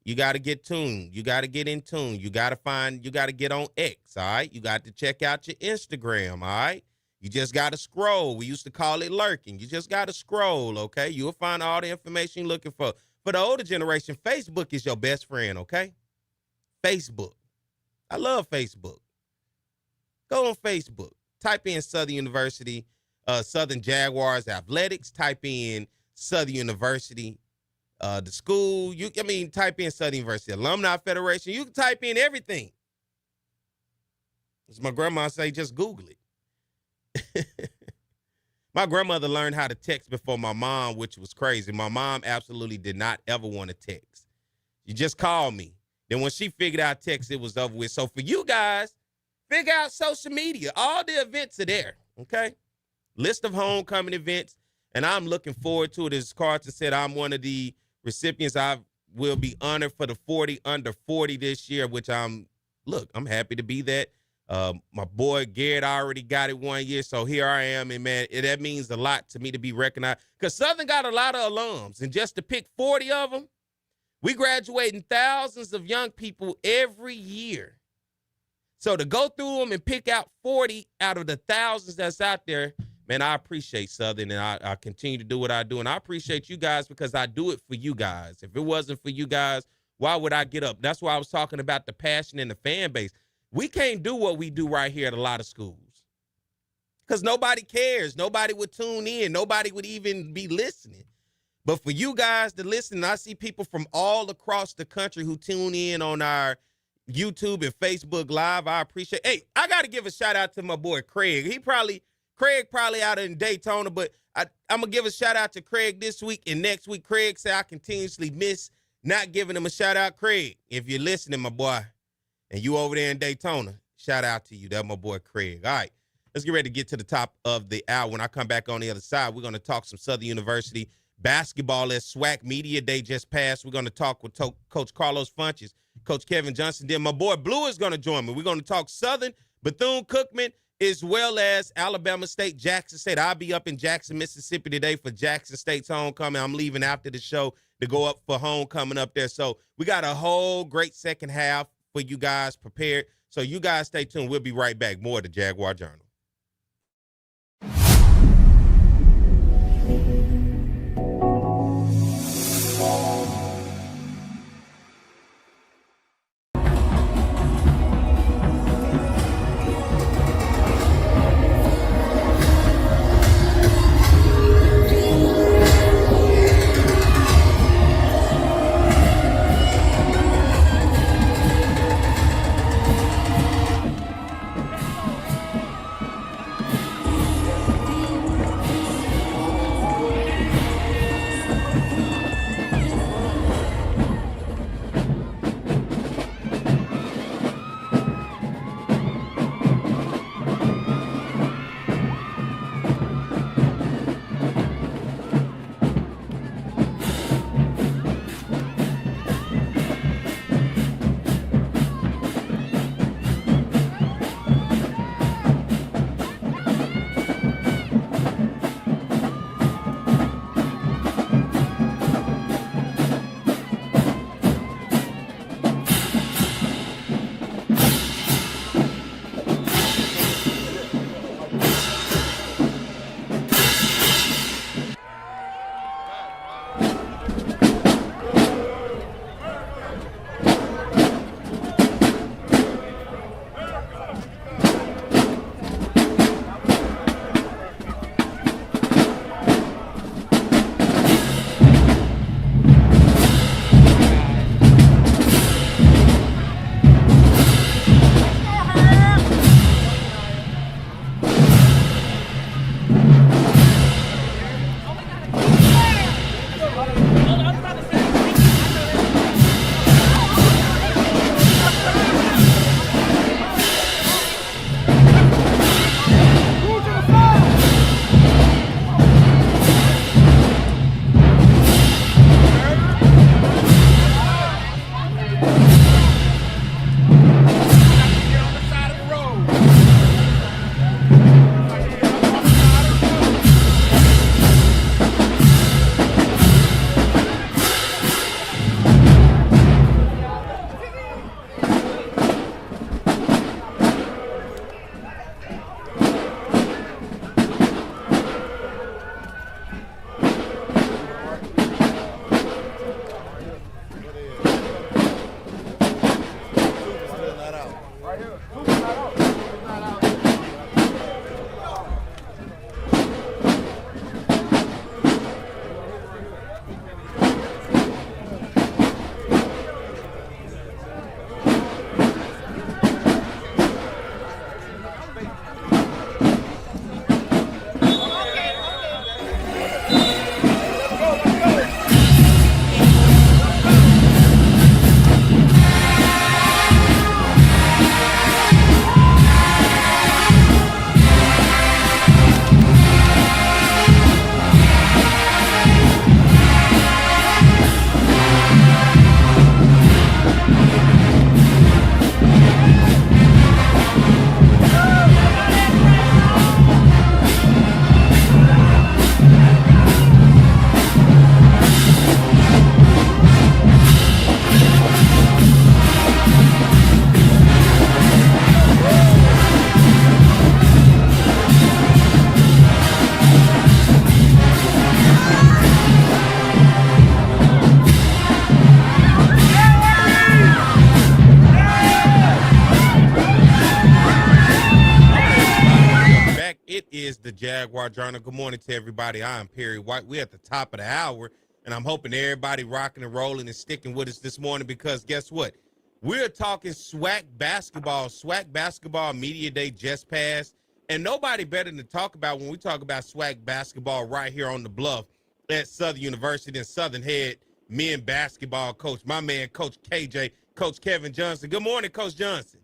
you got to get tuned. You got to get in tune. You got to get on X, all right? You got to check out your Instagram, all right? You just got to scroll. We used to call it lurking. You just got to scroll, okay? You'll find all the information you're looking for. For the older generation, Facebook is your best friend, okay? Facebook. I love Facebook. Go on Facebook. Type in Southern University, Southern Jaguars Athletics. Type in Southern University, the school. Type in Southern University Alumni Federation. You can type in everything. As my grandma say, just Google it. My grandmother learned how to text before my mom, which was crazy. My mom absolutely did not ever want to text. You just call me. Then when she figured out text, it was over with. So for you guys, figure out social media. All the events are there, okay? List of homecoming events, and I'm looking forward to it. As Carlton said, I'm one of the recipients. I will be honored for the 40 under 40 this year, which I'm happy to be that. My boy Garrett already got it 1 year, so here I am, and man, that means a lot to me to be recognized, because Southern got a lot of alums, and just to pick 40 of them, we graduating thousands of young people every year. So to go through them and pick out 40 out of the thousands that's out there, man, I appreciate Southern, and I continue to do what I do, and I appreciate you guys because I do it for you guys. If it wasn't for you guys, why would I get up? That's why I was talking about the passion and the fan base. We can't do what we do right here at a lot of schools because nobody cares. Nobody would tune in. Nobody would even be listening. But for you guys to listen, I see people from all across the country who tune in on our YouTube and Facebook Live. I appreciate. Hey, I got to give a shout out to my boy Craig. Craig probably out in Daytona, but I'm going to give a shout out to Craig this week and next week. Craig said I continuously miss not giving him a shout out. Craig, if you're listening, my boy, and you over there in Daytona, shout out to you. That's my boy Craig. All right, let's get ready to get to the top of the hour. When I come back on the other side, we're going to talk some Southern University basketball as SWAC Media Day just passed. We're going to talk with Coach Carlos Funches, Coach Kevin Johnson. Then my boy Blue is going to join me. We're going to talk Southern, Bethune Cookman, as well as Alabama State, Jackson State. I'll be up in Jackson, Mississippi today for Jackson State's homecoming. I'm leaving after the show to go up for homecoming up there. So we got a whole great second half for you guys prepared. So you guys stay tuned. We'll be right back. More of the Jaguar Journal. is the Jaguar Journal. Good morning to everybody. I am Perry White. We're at the top of the hour, and I'm hoping everybody rocking and rolling and sticking with us this morning because guess what? We're talking SWAC basketball. SWAC basketball media day just passed, and nobody better to talk about when we talk about SWAC basketball right here on the bluff at Southern University and Southern head men basketball coach, my man, Coach KJ, Coach Kevin Johnson. Good morning, Coach Johnson.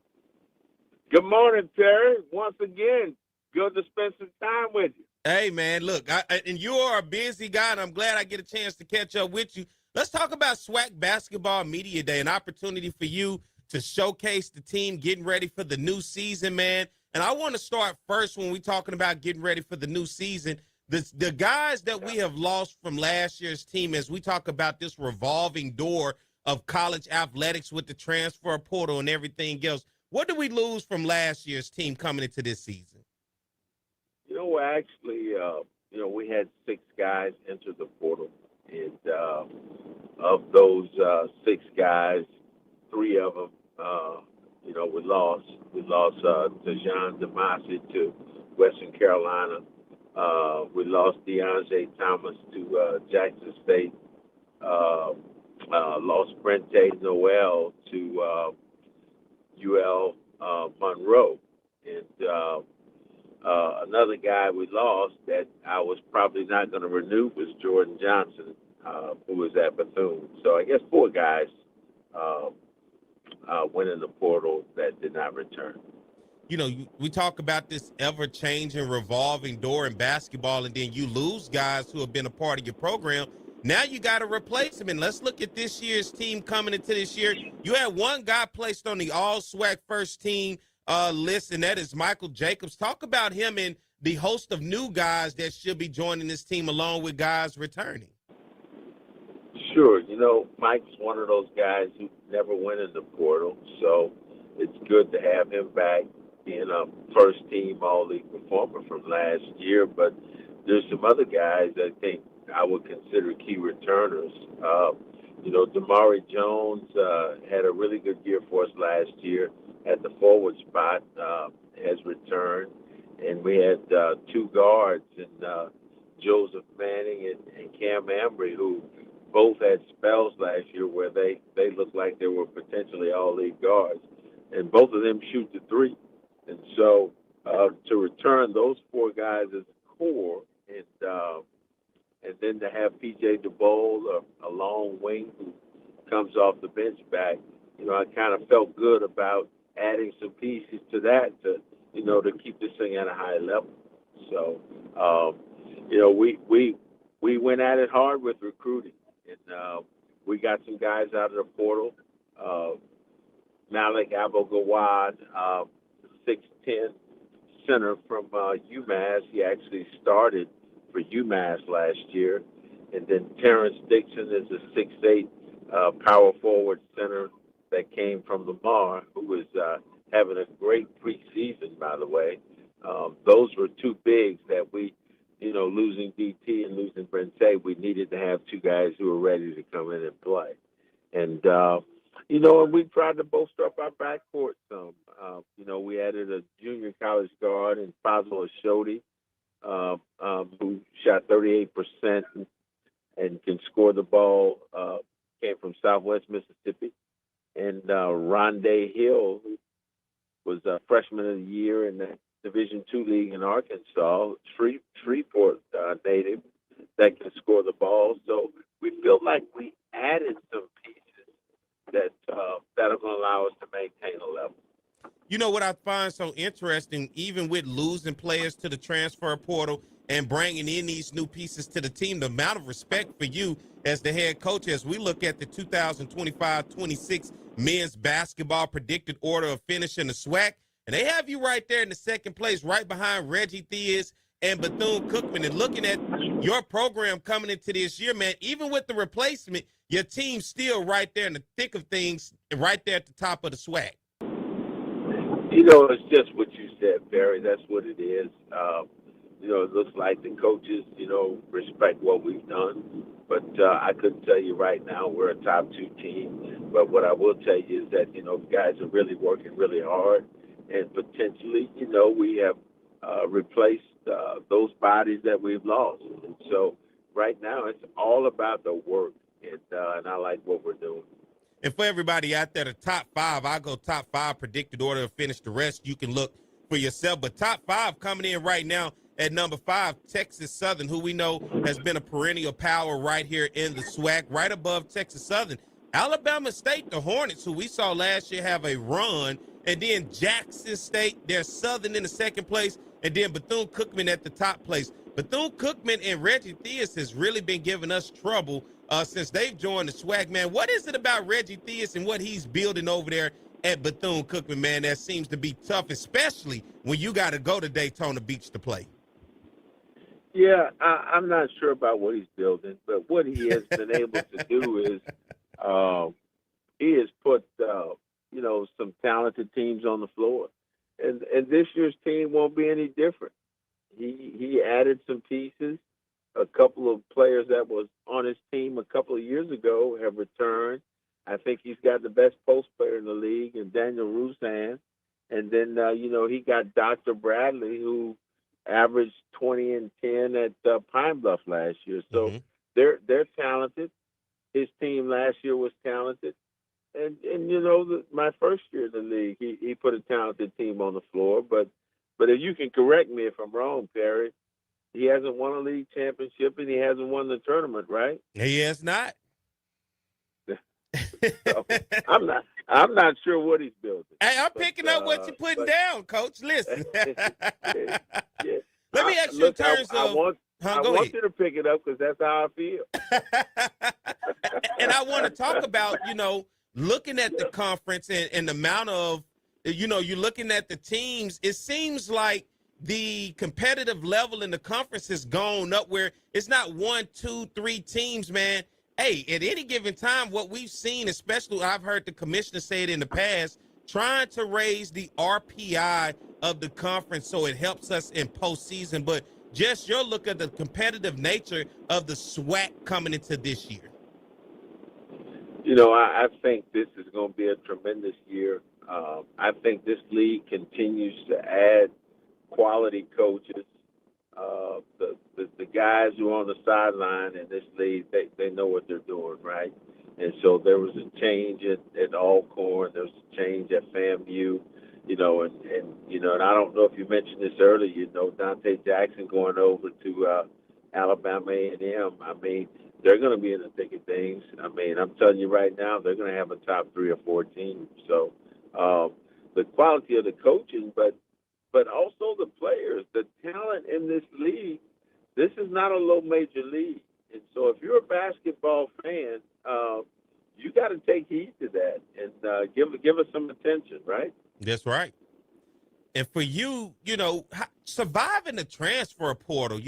Good morning, Terry. Once again, good to spend some time with you. Hey, man, look, and you are a busy guy, and I'm glad I get a chance to catch up with you. Let's talk about SWAC Basketball Media Day, an opportunity for you to showcase the team getting ready for the new season, man. And I want to start first when we're talking about getting ready for the new season. The guys that we have lost from last year's team, as we talk about this revolving door of college athletics with the transfer portal and everything else, what do we lose from last year's team coming into this season? Actually, we had 6 guys enter the portal, and of those 6 guys, 3 of them, we lost. We lost Dejan DeMasi to Western Carolina. We lost DeAndre Thomas to Jackson State. Lost Brente Noel to UL Monroe. And another guy we lost that I was probably not going to renew was Jordan Johnson, who was at Bethune. So I guess 4 guys went in the portal that did not return. We talk about this ever-changing revolving door in basketball, and then you lose guys who have been a part of your program. Now you got to replace them. And let's look at this year's team coming into this year. You had 1 guy placed on the all-SWAC first team list, and that is Michael Jacobs. Talk about him and the host of new guys that should be joining this team along with guys returning. Sure. Mike's one of those guys who never went in the portal, so it's good to have him back, being a first-team All-League performer from last year. But there's some other guys I think I would consider key returners. Damari Jones had a really good year for us last year at the forward spot, has returned. And we had 2 guards, in Joseph Manning and Cam Embry, who both had spells last year where they looked like they were potentially all-league guards. And both of them shoot the 3. And so to return those 4 guys as a core, and then to have P.J. DeBoll, a long wing who comes off the bench back, I kind of felt good about adding some pieces to that to keep this thing at a high level. So, we went at it hard with recruiting, and we got some guys out of the portal. Malik Abou-Gawad, 6'10" center from UMass. He actually started for UMass last year. And then Terrence Dixon is a 6'8" power forward center that came from Lamar, who was having a great preseason, by the way. Those were 2 bigs that we, losing DT and losing Brente, we needed to have 2 guys who were ready to come in and play. And, and we tried to bolster up our backcourt some. We added a junior college guard in Fazil Ashodi, who shot 38% and can score the ball, came from Southwest Mississippi. And Rondé Hill, who was a freshman of the year in the Division II league in Arkansas, Shreveport native, that can score the ball. So we feel like we added some pieces that are going to allow us to maintain a level. What I find so interesting, even with losing players to the transfer portal and bringing in these new pieces to the team, the amount of respect for you as the head coach as we look at the 2025-26 men's basketball predicted order of finish in the SWAC, and they have you right there in the second place, right behind Reggie Theus and Bethune-Cookman. And looking at your program coming into this year, man, even with the replacement, your team's still right there in the thick of things, right there at the top of the SWAC. It's just what you said, Barry. That's what it is. It looks like the coaches, respect what we've done. But I couldn't tell you right now we're a top 2 team. But what I will tell you is that, guys are really working really hard. And potentially, we have replaced those bodies that we've lost. And so right now it's all about the work. And I like what we're doing. And for everybody out there, the top 5, I'll go top 5 predicted order of finish. The rest you can look for yourself. But top 5 coming in right now at number 5, Texas Southern, who we know has been a perennial power right here in the SWAC. Right above Texas Southern, Alabama State, the Hornets, who we saw last year have a run. And then Jackson State, they're Southern in the second place. And then Bethune-Cookman at the top place. Bethune-Cookman and Reggie Theus has really been giving us trouble since they've joined the SWAC, man. What is it about Reggie Theus and what he's building over there at Bethune Cookman, man, that seems to be tough, especially when you got to go to Daytona Beach to play. Yeah, I'm not sure about what he's building, but what he has been able to do is he has put some talented teams on the floor, and this year's team won't be any different. He added some pieces. A couple of players that was on his team a couple of years ago have returned. I think he's got the best post player in the league, and Daniel Rouzan. And then he got Dr. Bradley, who averaged 20 and 10 at Pine Bluff last year. So they're talented. His team last year was talented. And my first year in the league, he put a talented team on the floor. But if you can correct me if I'm wrong, Perry, he hasn't won a league championship and he hasn't won the tournament, right? He has not. So, I'm not sure what he's building. Hey, I'm picking up what you're putting down, Coach. Listen. Yeah. Let me ask you in terms of. I want ahead. you to pick it up because that's how I feel. And I want to talk about, looking at the conference and the amount of, you're looking at the teams. It seems like the competitive level in the conference has gone up where it's not 1, 2, 3 teams, man. Hey, at any given time, what we've seen, especially I've heard the commissioner say it in the past, trying to raise the RPI of the conference so it helps us in postseason. But just your look at the competitive nature of the SWAC coming into this year. I think this is going to be a tremendous year. I think this league continues to add quality coaches. The guys who are on the sideline in this league, they know what they're doing, right? And so there was a change at Alcorn, there was a change at FAMU, and I don't know if you mentioned this earlier, Dante Jackson going over to Alabama A&M. I mean, they're going to be in the thick of things. I mean, I'm telling you right now, they're going to have a top 3 or 4 team. So the quality of the coaching, but also the players, the talent in this league. This is not a low major league. And so if you're a basketball fan, you got to take heed to that and give us some attention, right? That's right. And for you, surviving the transfer portal,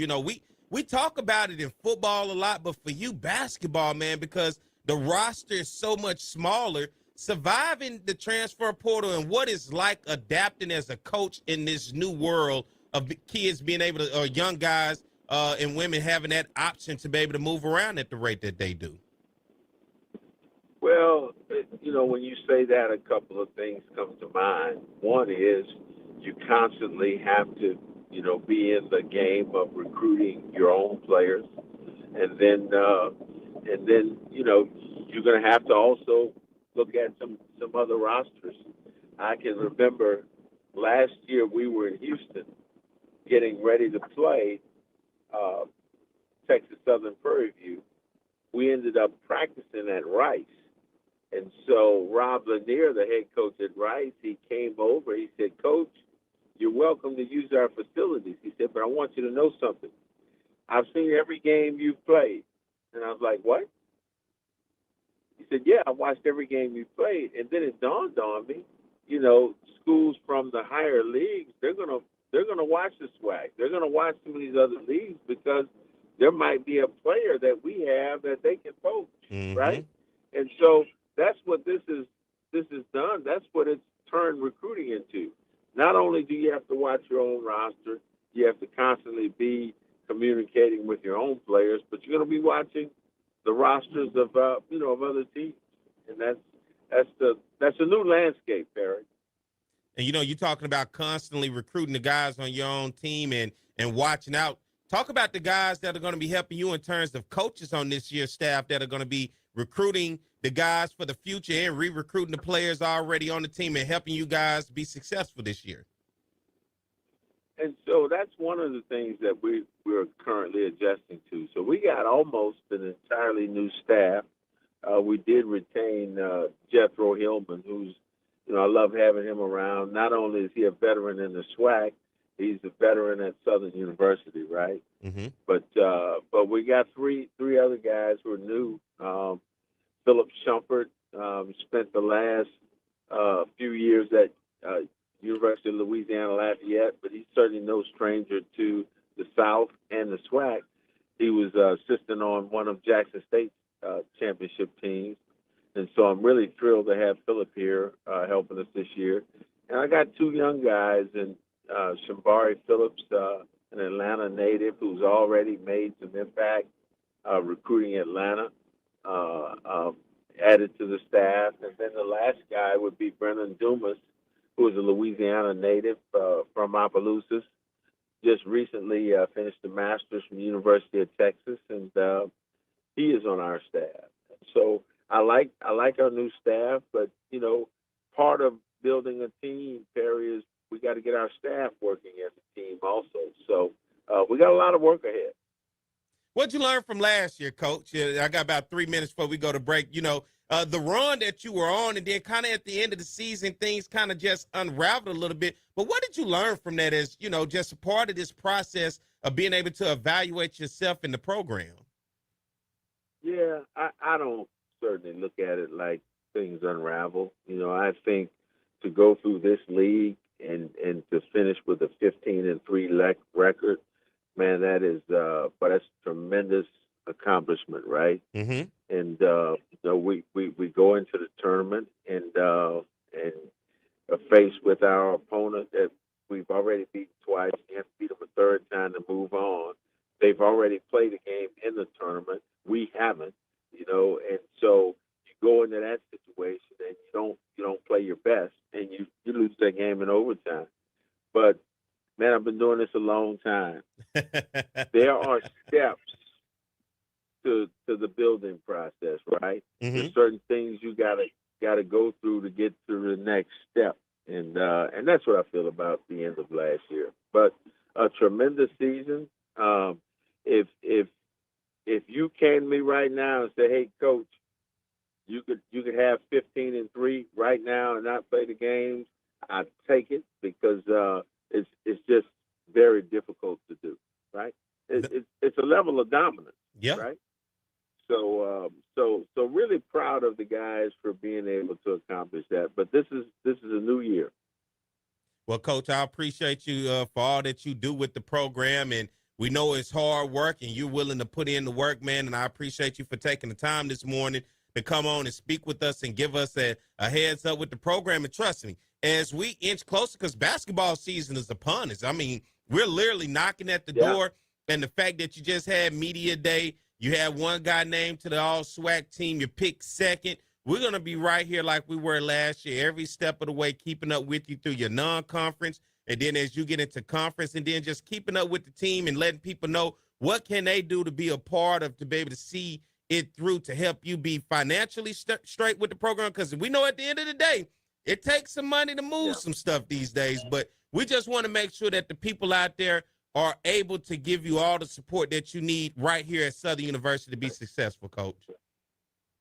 we talk about it in football a lot, but for you, basketball, man, because the roster is so much smaller, surviving the transfer portal and what it's like adapting as a coach in this new world of kids being able to, or young guys and women having that option to be able to move around at the rate that they do. Well, when you say that, a couple of things come to mind. One is you constantly have to, be in the game of recruiting your own players. And then you're going to have to also look at some other rosters. I can remember last year we were in Houston getting ready to play Texas Southern Prairie View. We ended up practicing at Rice. And so Rob Lanier, the head coach at Rice, he came over. He said, "Coach, you're welcome to use our facilities." He said, "But I want you to know something. I've seen every game you've played." And I was like, "What?" He said, "Yeah, I watched every game you played." And then it dawned on me, schools from the higher leagues, they're gonna watch the SWAC. They're gonna watch some of these other leagues because there might be a player that we have that they can poach, right? And so that's what this is done. That's what it's turned recruiting into. Not only do you have to watch your own roster, you have to constantly be communicating with your own players, but you're going to be watching the rosters of other teams, and that's the new landscape, Barry. And you're talking about constantly recruiting the guys on your own team and watching out. Talk about the guys that are going to be helping you in terms of coaches on this year's staff that are going to be recruiting the guys for the future and re-recruiting the players already on the team and helping you guys be successful this year. And so that's one of the things that we're currently adjusting to. So we got almost an entirely new staff. We did retain Jethro Hillman, who's, I love having him around. Not only is he a veteran in the SWAC, he's a veteran at Southern University, right? Mm-hmm. But we got three other guys who are new. Philip Shumpert spent the last a few years at University of Louisiana Lafayette, but he's certainly no stranger to the South and the SWAC. He was assistant on one of Jackson State's championship teams. And so I'm really thrilled to have Philip here helping us this year. And I got two young guys, and Shambari Phillips, an Atlanta native who's already made some impact recruiting Atlanta, added to the staff. And then the last guy would be Brennan Dumas, who is a Louisiana native from Opelousas. Just recently finished a master's from the University of Texas, and he is on our staff. So I like our new staff, but part of building a team, Perry, is we got to get our staff working as a team also. So we got a lot of work ahead. What'd you learn from last year, Coach? I got about 3 minutes before we go to break. The run that you were on, and then kind of at the end of the season, things kind of just unraveled a little bit. But what did you learn from that as, just a part of this process of being able to evaluate yourself in the program? Yeah, I don't certainly look at it like things unravel. I think to go through this league and to finish with a 15-3 record, man, that is but that's tremendous accomplishment, right? Mm-hmm. And we go into the tournament and are faced with our opponent that we've already beaten twice. You have to beat them a third time to move on. They've already played a game in the tournament. We haven't, and so you go into that situation and you don't play your best, and you lose that game in overtime. But man, I've been doing this a long time. There are steps to the building process, right? Mm-hmm. There's certain things you gotta go through to get to the next step, and that's what I feel about the end of last year. But a tremendous season. If you came to me right now and say, "Hey, Coach, you could have 15-3 right now and not play the games," I'd take it because it's just very difficult to do, right? It's a level of dominance, right? So really proud of the guys for being able to accomplish that. But this is a new year. Well, Coach, I appreciate you for all that you do with the program, and we know it's hard work, and you're willing to put in the work, man. And I appreciate you for taking the time this morning to come on and speak with us and give us a heads up with the program. And trust me, as we inch closer, because basketball season is upon us. I mean, we're literally knocking at the door, and the fact that you just had media day, you had one guy named to the all-SWAC team, you picked second. We're going to be right here like we were last year, every step of the way, keeping up with you through your non-conference, and then as you get into conference, and then just keeping up with the team and letting people know what can they do to be a part of, to be able to see it through, to help you be financially straight with the program, because we know at the end of the day, it takes some money to move some stuff these days, but we just want to make sure that the people out there are able to give you all the support that you need right here at Southern University to be successful, Coach.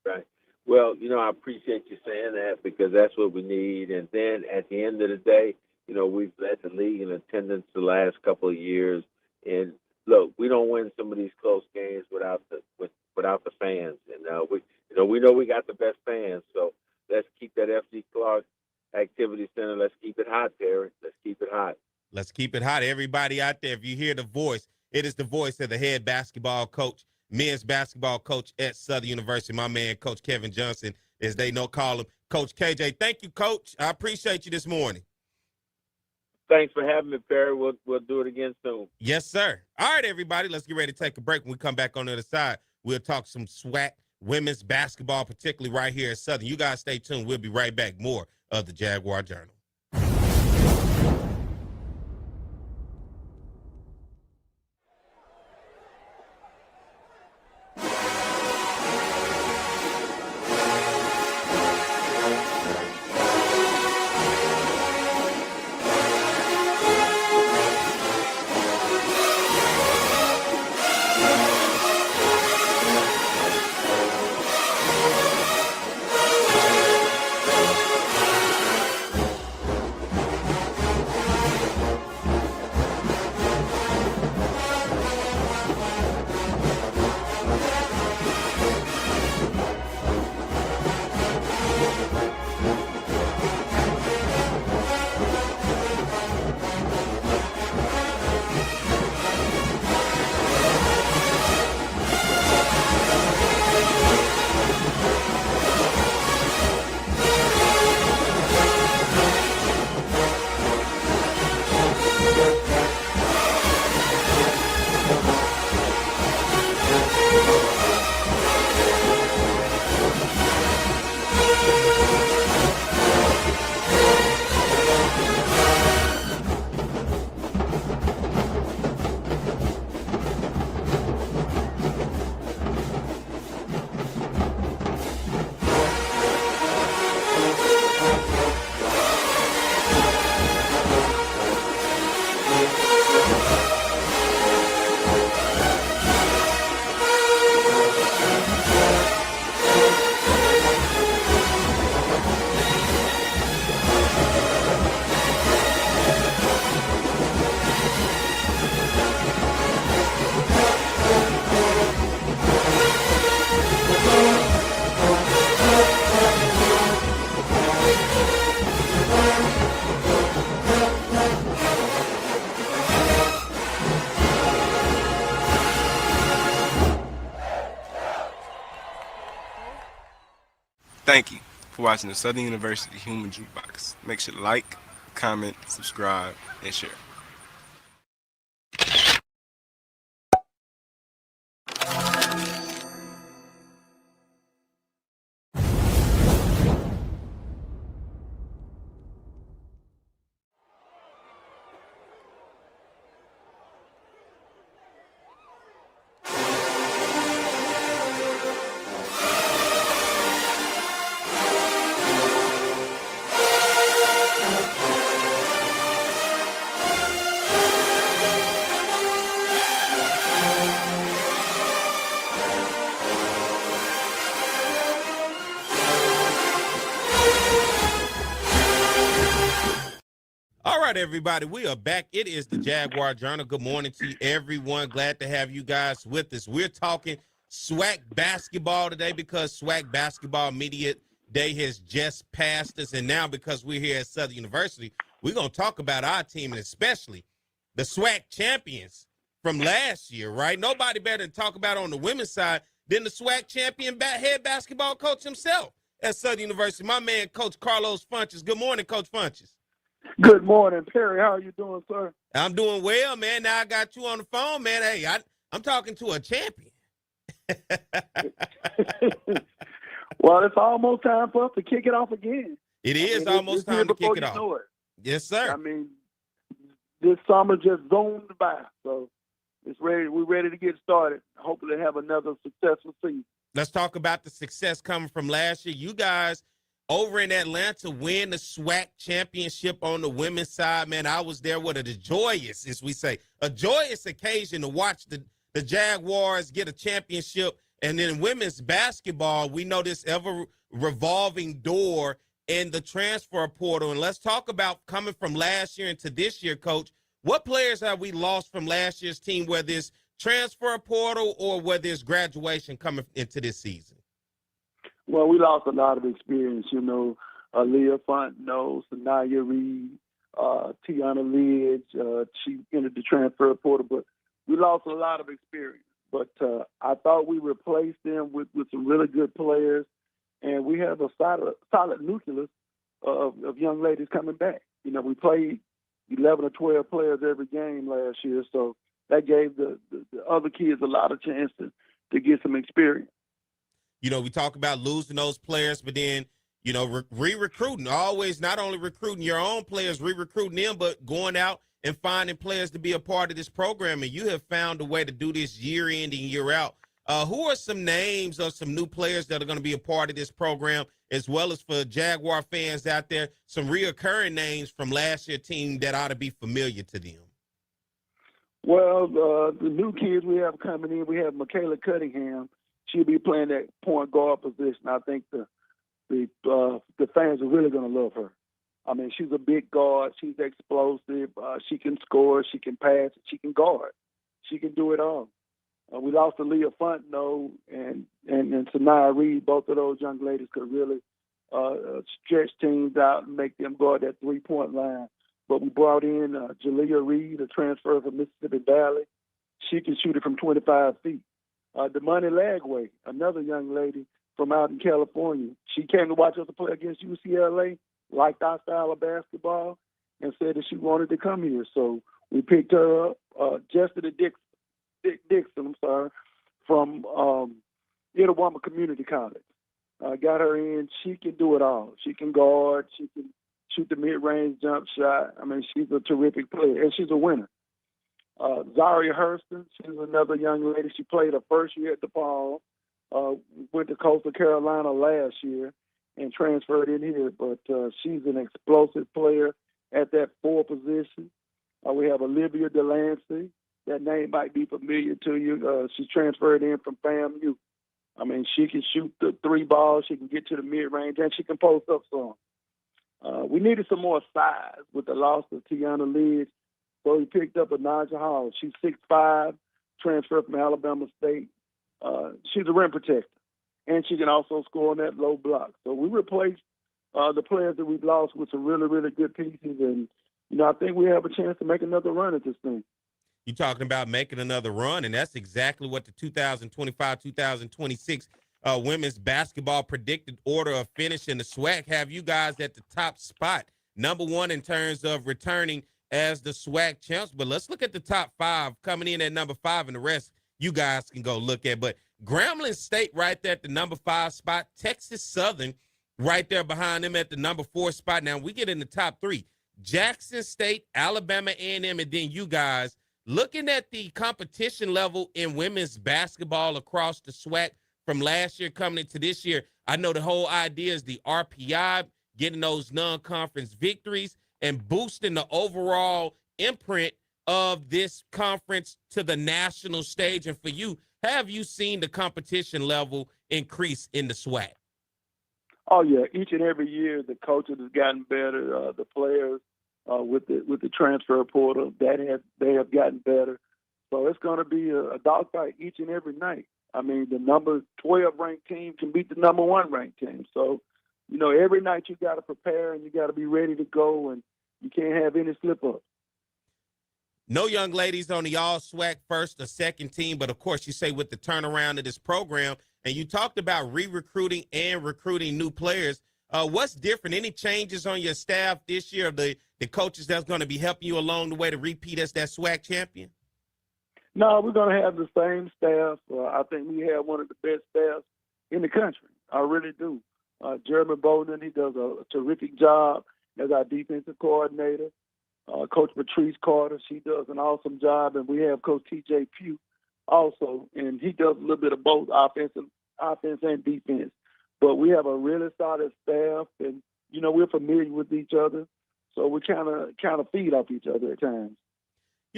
Right. Well, I appreciate you saying that because that's what we need. And then at the end of the day, we've led the league in attendance the last couple of years. And look, we don't win some of these close games without the fans. And we know we got the best fans. So let's keep that F.G. Clark Activity Center. Let's keep it hot, Perry. Let's keep it hot. Let's keep it hot. Everybody out there, if you hear the voice, it is the voice of the head basketball coach, men's basketball coach at Southern University, my man, Coach Kevin Johnson, as they call him, Coach KJ. Thank you, Coach. I appreciate you this morning. Thanks for having me, Perry. We'll do it again soon. Yes, sir. All right, everybody, let's get ready to take a break. When we come back on the other side, we'll talk some SWAC women's basketball, particularly right here at Southern. You guys stay tuned. We'll be right back. More of the Jaguar Journal. thank you for watching the Southern University Human Jukebox. Make sure to like, comment, subscribe, and share. All right, everybody, we are back. It is the Jaguar Journal. Good morning to you, everyone. Glad to have you guys with us. We're talking SWAC basketball today because SWAC Basketball Media Day has just passed us. And now because we're here at Southern University, we're going to talk about our team and especially the SWAC champions from last year, right? Nobody better than talk about on the women's side than the SWAC champion head basketball coach himself at Southern University, my man, Coach Carlos Funches. Good morning, Coach Funches. Good morning, Perry. How are you doing, sir? I'm doing well, man. Now I got you on the phone, man. Hey, I'm talking to a champion. Well, it's almost time for us to kick it off again. It is almost time to kick it off. Know it. Yes, sir. I mean, this summer just zoomed by, so it's ready. We're ready to get started. Hopefully, have another successful season. Let's talk about the success coming from last year. You guys over in Atlanta win the SWAC championship on the women's side, man. I was there with a joyous, as we say, a joyous occasion to watch the Jaguars get a championship. And then women's basketball, we know this ever-revolving door in the transfer portal. And let's talk about coming from last year into this year, Coach. What players have we lost from last year's team, whether it's transfer portal or whether it's graduation coming into this season? Well, we lost a lot of experience, Leah Fontenot, Sanaya Reed, Tiana Lidge. She entered the transfer portal, but we lost a lot of experience. But I thought we replaced them with some really good players, and we have a solid nucleus of young ladies coming back. We played 11 or 12 players every game last year, so that gave the other kids a lot of chance to get some experience. We talk about losing those players, but then, re-recruiting. Always not only recruiting your own players, re-recruiting them, but going out and finding players to be a part of this program. And you have found a way to do this year in and year out. Who are some names of some new players that are going to be a part of this program, as well as for Jaguar fans out there, some reoccurring names from last year's team that ought to be familiar to them? Well, the new kids we have coming in, we have Michaela Cunningham. She'll be playing that point guard position. I think the fans are really going to love her. I mean, she's a big guard. She's explosive. She can score. She can pass. She can guard. She can do it all. We lost to Leah Fontenot and Sanaya Reed. Both of those young ladies could really stretch teams out and make them guard that three-point line. But we brought in Jalea Reed, a transfer from Mississippi Valley. She can shoot it from 25 feet. Damani Lagway, another young lady from out in California. She came to watch us play against UCLA, liked our style of basketball, and said that she wanted to come here. So we picked her up. Jessica Dixon, from Itawamba Community College. Got her in. She can do it all. She can guard. She can shoot the mid-range jump shot. I mean, she's a terrific player, and she's a winner. Zaria Hurston, she's another young lady. She played her first year at DePaul, went to Coastal Carolina last year and transferred in here. But she's an explosive player at that 4 position. We have Olivia Delancey. That name might be familiar to you. She transferred in from FAMU. I mean, she can shoot the 3 balls. She can get to the mid-range, and she can post up some. We needed some more size with the loss of Tiana Lidge. So he picked up Anaja Hall. She's 6'5", transferred from Alabama State. She's a rim protector, and she can also score on that low block. So we replaced the players that we've lost with some really, really good pieces. And, I think we have a chance to make another run at this thing. You're talking about making another run, and that's exactly what the 2025-2026 women's basketball predicted order of finish in the SWAC have you guys at the top spot, number one in terms of returning as the SWAC champs. But let's look at the top 5 coming in at number 5, and the rest you guys can go look at. But Grambling State right there at the number 5 spot, Texas Southern right there behind them at the number 4 spot. Now we get in the top 3. Jackson State, Alabama A&M, and then you guys. Looking at the competition level in women's basketball across the SWAC from last year coming into this year, I know the whole idea is the RPI, getting those non-conference victories and boosting the overall imprint of this conference to the national stage. And for you, have you seen the competition level increase in the SWAC? Oh yeah, each and every year the coaches have gotten better. The players with the transfer portal they have gotten better. So it's going to be a dogfight each and every night. I mean, the number 12 ranked team can beat the number 1 ranked team. So, every night you got to prepare and you got to be ready to go, and you can't have any slip ups. No young ladies on the all-SWAC first or second team, but of course you say with the turnaround of this program, and you talked about re-recruiting and recruiting new players. What's different? Any changes on your staff this year of the coaches that's going to be helping you along the way to repeat as that SWAC champion? No, we're going to have the same staff. I think we have one of the best staffs in the country. I really do. Jeremy Bowden, he does a terrific job as our defensive coordinator. Coach Patrice Carter, she does an awesome job. And we have Coach T.J. Pugh also, and he does a little bit of both offense and defense. But we have a really solid staff, and, we're familiar with each other. So we kind of feed off each other at times.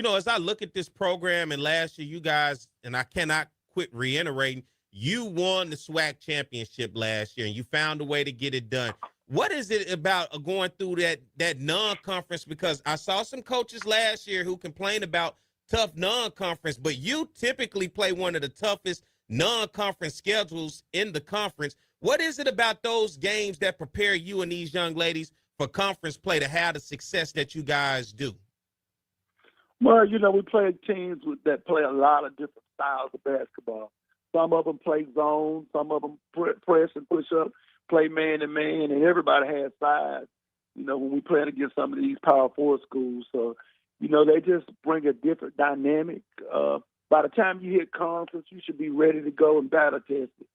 As I look at this program, and last year you guys, and I cannot quit reiterating, you won the SWAC championship last year, and you found a way to get it done. What is it about going through that non-conference? Because I saw some coaches last year who complained about tough non-conference, but you typically play one of the toughest non-conference schedules in the conference. What is it about those games that prepare you and these young ladies for conference play to have the success that you guys do? Well, we play teams that play a lot of different styles of basketball. Some of them play zone, some of them press and push up, play man-to-man, and everybody has size, when we play against some of these Power 4 schools. So, they just bring a different dynamic. By the time you hit conference, you should be ready to go and battle test it.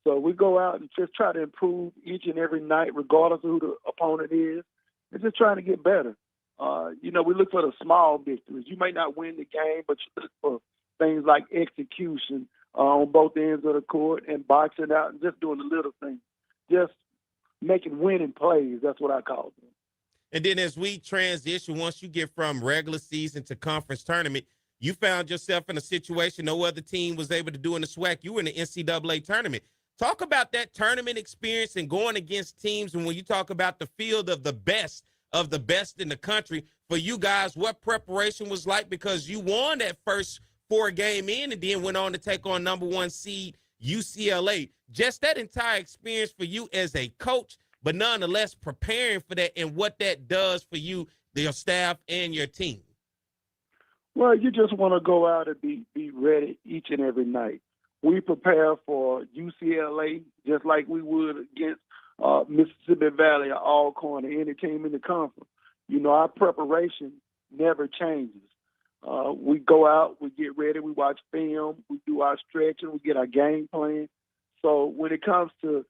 So we go out and just try to improve each and every night, regardless of who the opponent is, and just trying to get better. We look for the small victories. You may not win the game, but you look for things like execution on both ends of the court and boxing out and just doing the little things. Just making winning plays. That's what I call them. And then as we transition, once you get from regular season to conference tournament, you found yourself in a situation no other team was able to do in the SWAC. You were in the NCAA tournament. Talk about that tournament experience and going against teams. And when you talk about the field of the best in the country, for you guys, what preparation was like, because you won that first 4-game in and then went on to take on number 1 seed UCLA. Just that entire experience for you as a coach, but nonetheless preparing for that and what that does for you, your staff, and your team. Well, you just want to go out and be ready each and every night. We prepare for UCLA just like we would against Mississippi Valley or Alcorn or any team in the conference. Our preparation never changes. We go out, we get ready, we watch film, we do our stretching, we get our game plan. So when it comes to,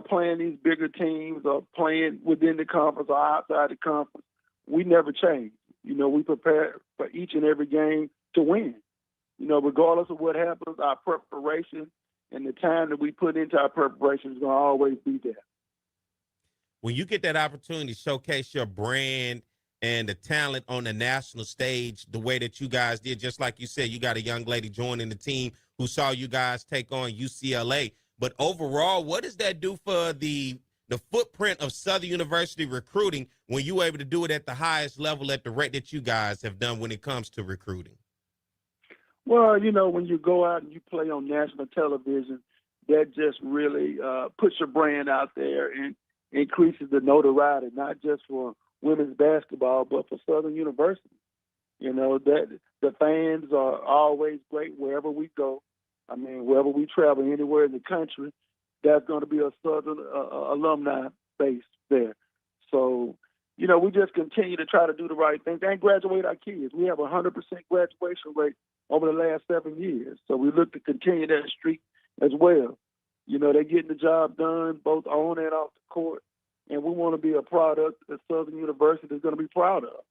playing these bigger teams or playing within the conference or outside the conference, we never change. We prepare for each and every game to win. Regardless of what happens, our preparation and the time that we put into our preparation is going to always be there. When you get that opportunity to showcase your brand and the talent on the national stage the way that you guys did, just like you said, you got a young lady joining the team who saw you guys take on UCLA. But overall, what does that do for the footprint of Southern University recruiting when you were able to do it at the highest level at the rate that you guys have done when it comes to recruiting? Well, when you go out and you play on national television, that just really puts your brand out there and increases the notoriety, not just for women's basketball, but for Southern University. That the fans are always great wherever we go. I mean, wherever we travel, anywhere in the country, there's going to be a Southern alumni base there. So, you know, we just continue to try to do the right things and graduate our kids. We have a 100% graduation rate over the last 7 years. So we look to continue that streak as well. You know, they're getting the job done both on and off the court, and we want to be a product that Southern University is going to be proud of.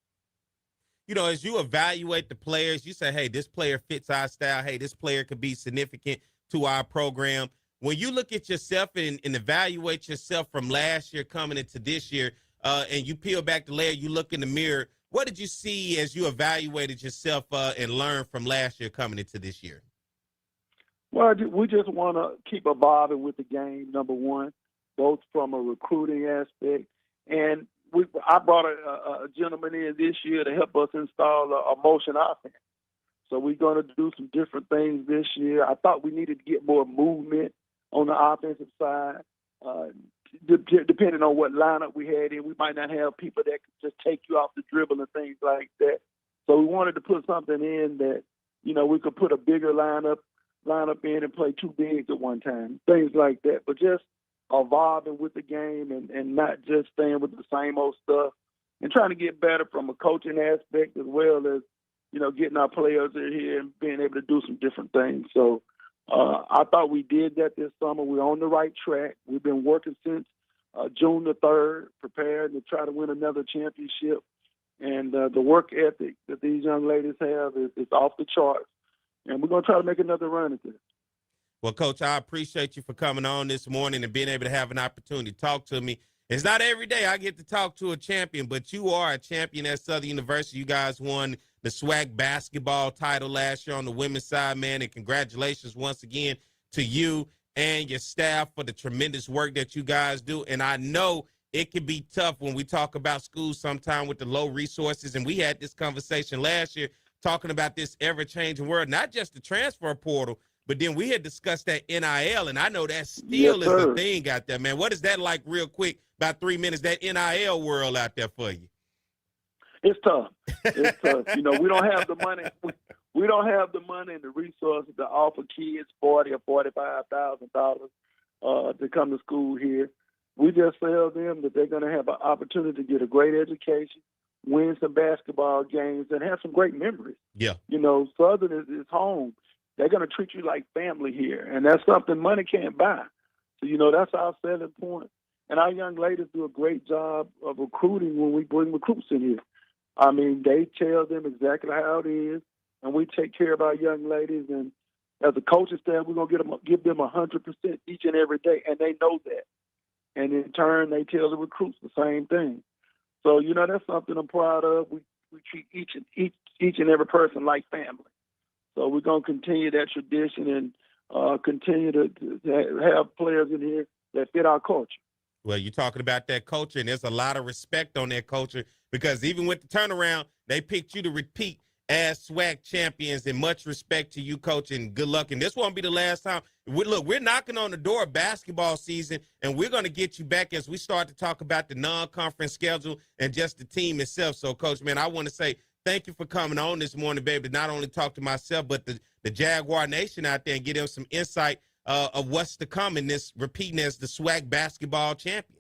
You know, as you evaluate the players, you say, hey, this player fits our style. Hey, this player could be significant to our program. When you look at yourself and evaluate yourself from last year coming into this year, and you peel back the layer, you look in the mirror, what did you see as you evaluated yourself and learned from last year coming into this year? Well, we just want to keep evolving with the game, number one, both from a recruiting aspect. And I brought a gentleman in this year to help us install a motion offense. So we're going to do some different things this year. I thought we needed to get more movement on the offensive side. Depending on what lineup we had in, we might not have people that could just take you off the dribble and things like that. So we wanted to put something in that, you know, we could put a bigger lineup in and play two bigs at one time, things like that. But just evolving with the game and not just staying with the same old stuff and trying to get better from a coaching aspect as well as, you know, getting our players in here and being able to do some different things. So I thought we did that this summer. We're on the right track. We've been working since June the 3rd, prepared to try to win another championship. And the work ethic that these young ladies have is off the charts. And we're going to try to make another run at this. Well, Coach, I appreciate you for coming on this morning and being able to have an opportunity to talk to me. It's not every day I get to talk to a champion, but you are a champion at Southern University. You guys won the SWAC basketball title last year on the women's side, man, and congratulations once again to you and your staff for the tremendous work that you guys do. And I know it can be tough when we talk about schools sometime with the low resources, and we had this conversation last year talking about this ever-changing world, not just the transfer portal, but then we had discussed that NIL, and I know that still is the thing out there, man. What is that like real quick, about 3 minutes, that NIL world out there for you? It's tough. It's tough. You know, we don't have the money. We don't have the money and the resources to offer kids $40,000 or $45,000 to come to school here. We just tell them that they're going to have an opportunity to get a great education, win some basketball games, and have some great memories. Yeah. You know, Southern is home. They're going to treat you like family here, and that's something money can't buy. So, you know, that's our selling point. And our young ladies do a great job of recruiting when we bring recruits in here. I mean, they tell them exactly how it is, and we take care of our young ladies. And as a coaching staff, we're going to give them 100% each and every day, and they know that. And in turn, they tell the recruits the same thing. So, you know, that's something I'm proud of. We treat each and every person like family. So we're going to continue that tradition and continue to have players in here that fit our culture. Well, you're talking about that culture, and there's a lot of respect on that culture because even with the turnaround, they picked you to repeat as SWAC champions, and much respect to you, Coach, and good luck. And this won't be the last time. We're knocking on the door of basketball season, and we're going to get you back as we start to talk about the non-conference schedule and just the team itself. So, Coach, man, I want to say thank you for coming on this morning, baby, to not only talk to myself but the Jaguar Nation out there and get them some insight of what's to come in this repeating as the SWAC basketball champions.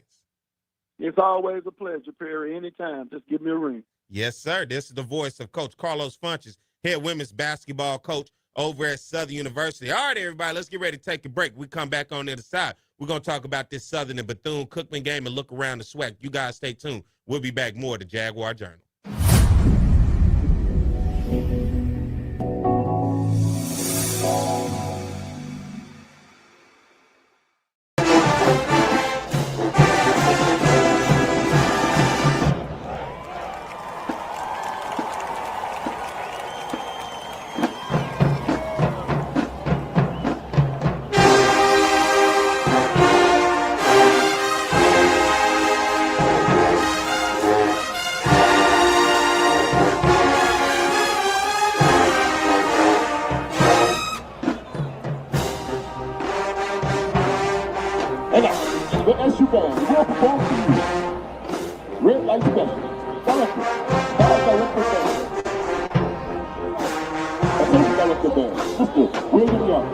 It's always a pleasure, Perry. Anytime, just give me a ring. Yes, sir. This is the voice of Coach Carlos Funches, head women's basketball coach over at Southern University. All right, everybody, let's get ready to take a break. We come back on the other side. We're going to talk about this Southern and Bethune Cookman game and look around the SWAC. You guys stay tuned. We'll be back more to Jaguar Journal. Red light special. Selected. Ball director band. Assistant director band. Mr. William Young.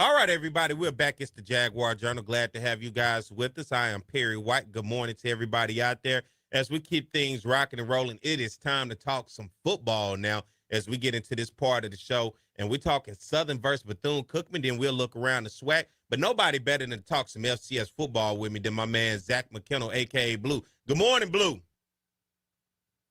All right, everybody, we're back. It's the Jaguar Journal. Glad to have you guys with us. I am Perry White. Good morning to everybody out there. As we keep things rocking and rolling, it is time to talk some football now as we get into this part of the show. And we're talking Southern versus Bethune Cookman. Then we'll look around the SWAC. But nobody better than to talk some FCS football with me than my man, Zach McKinnell, a.k.a. Blue. Good morning, Blue.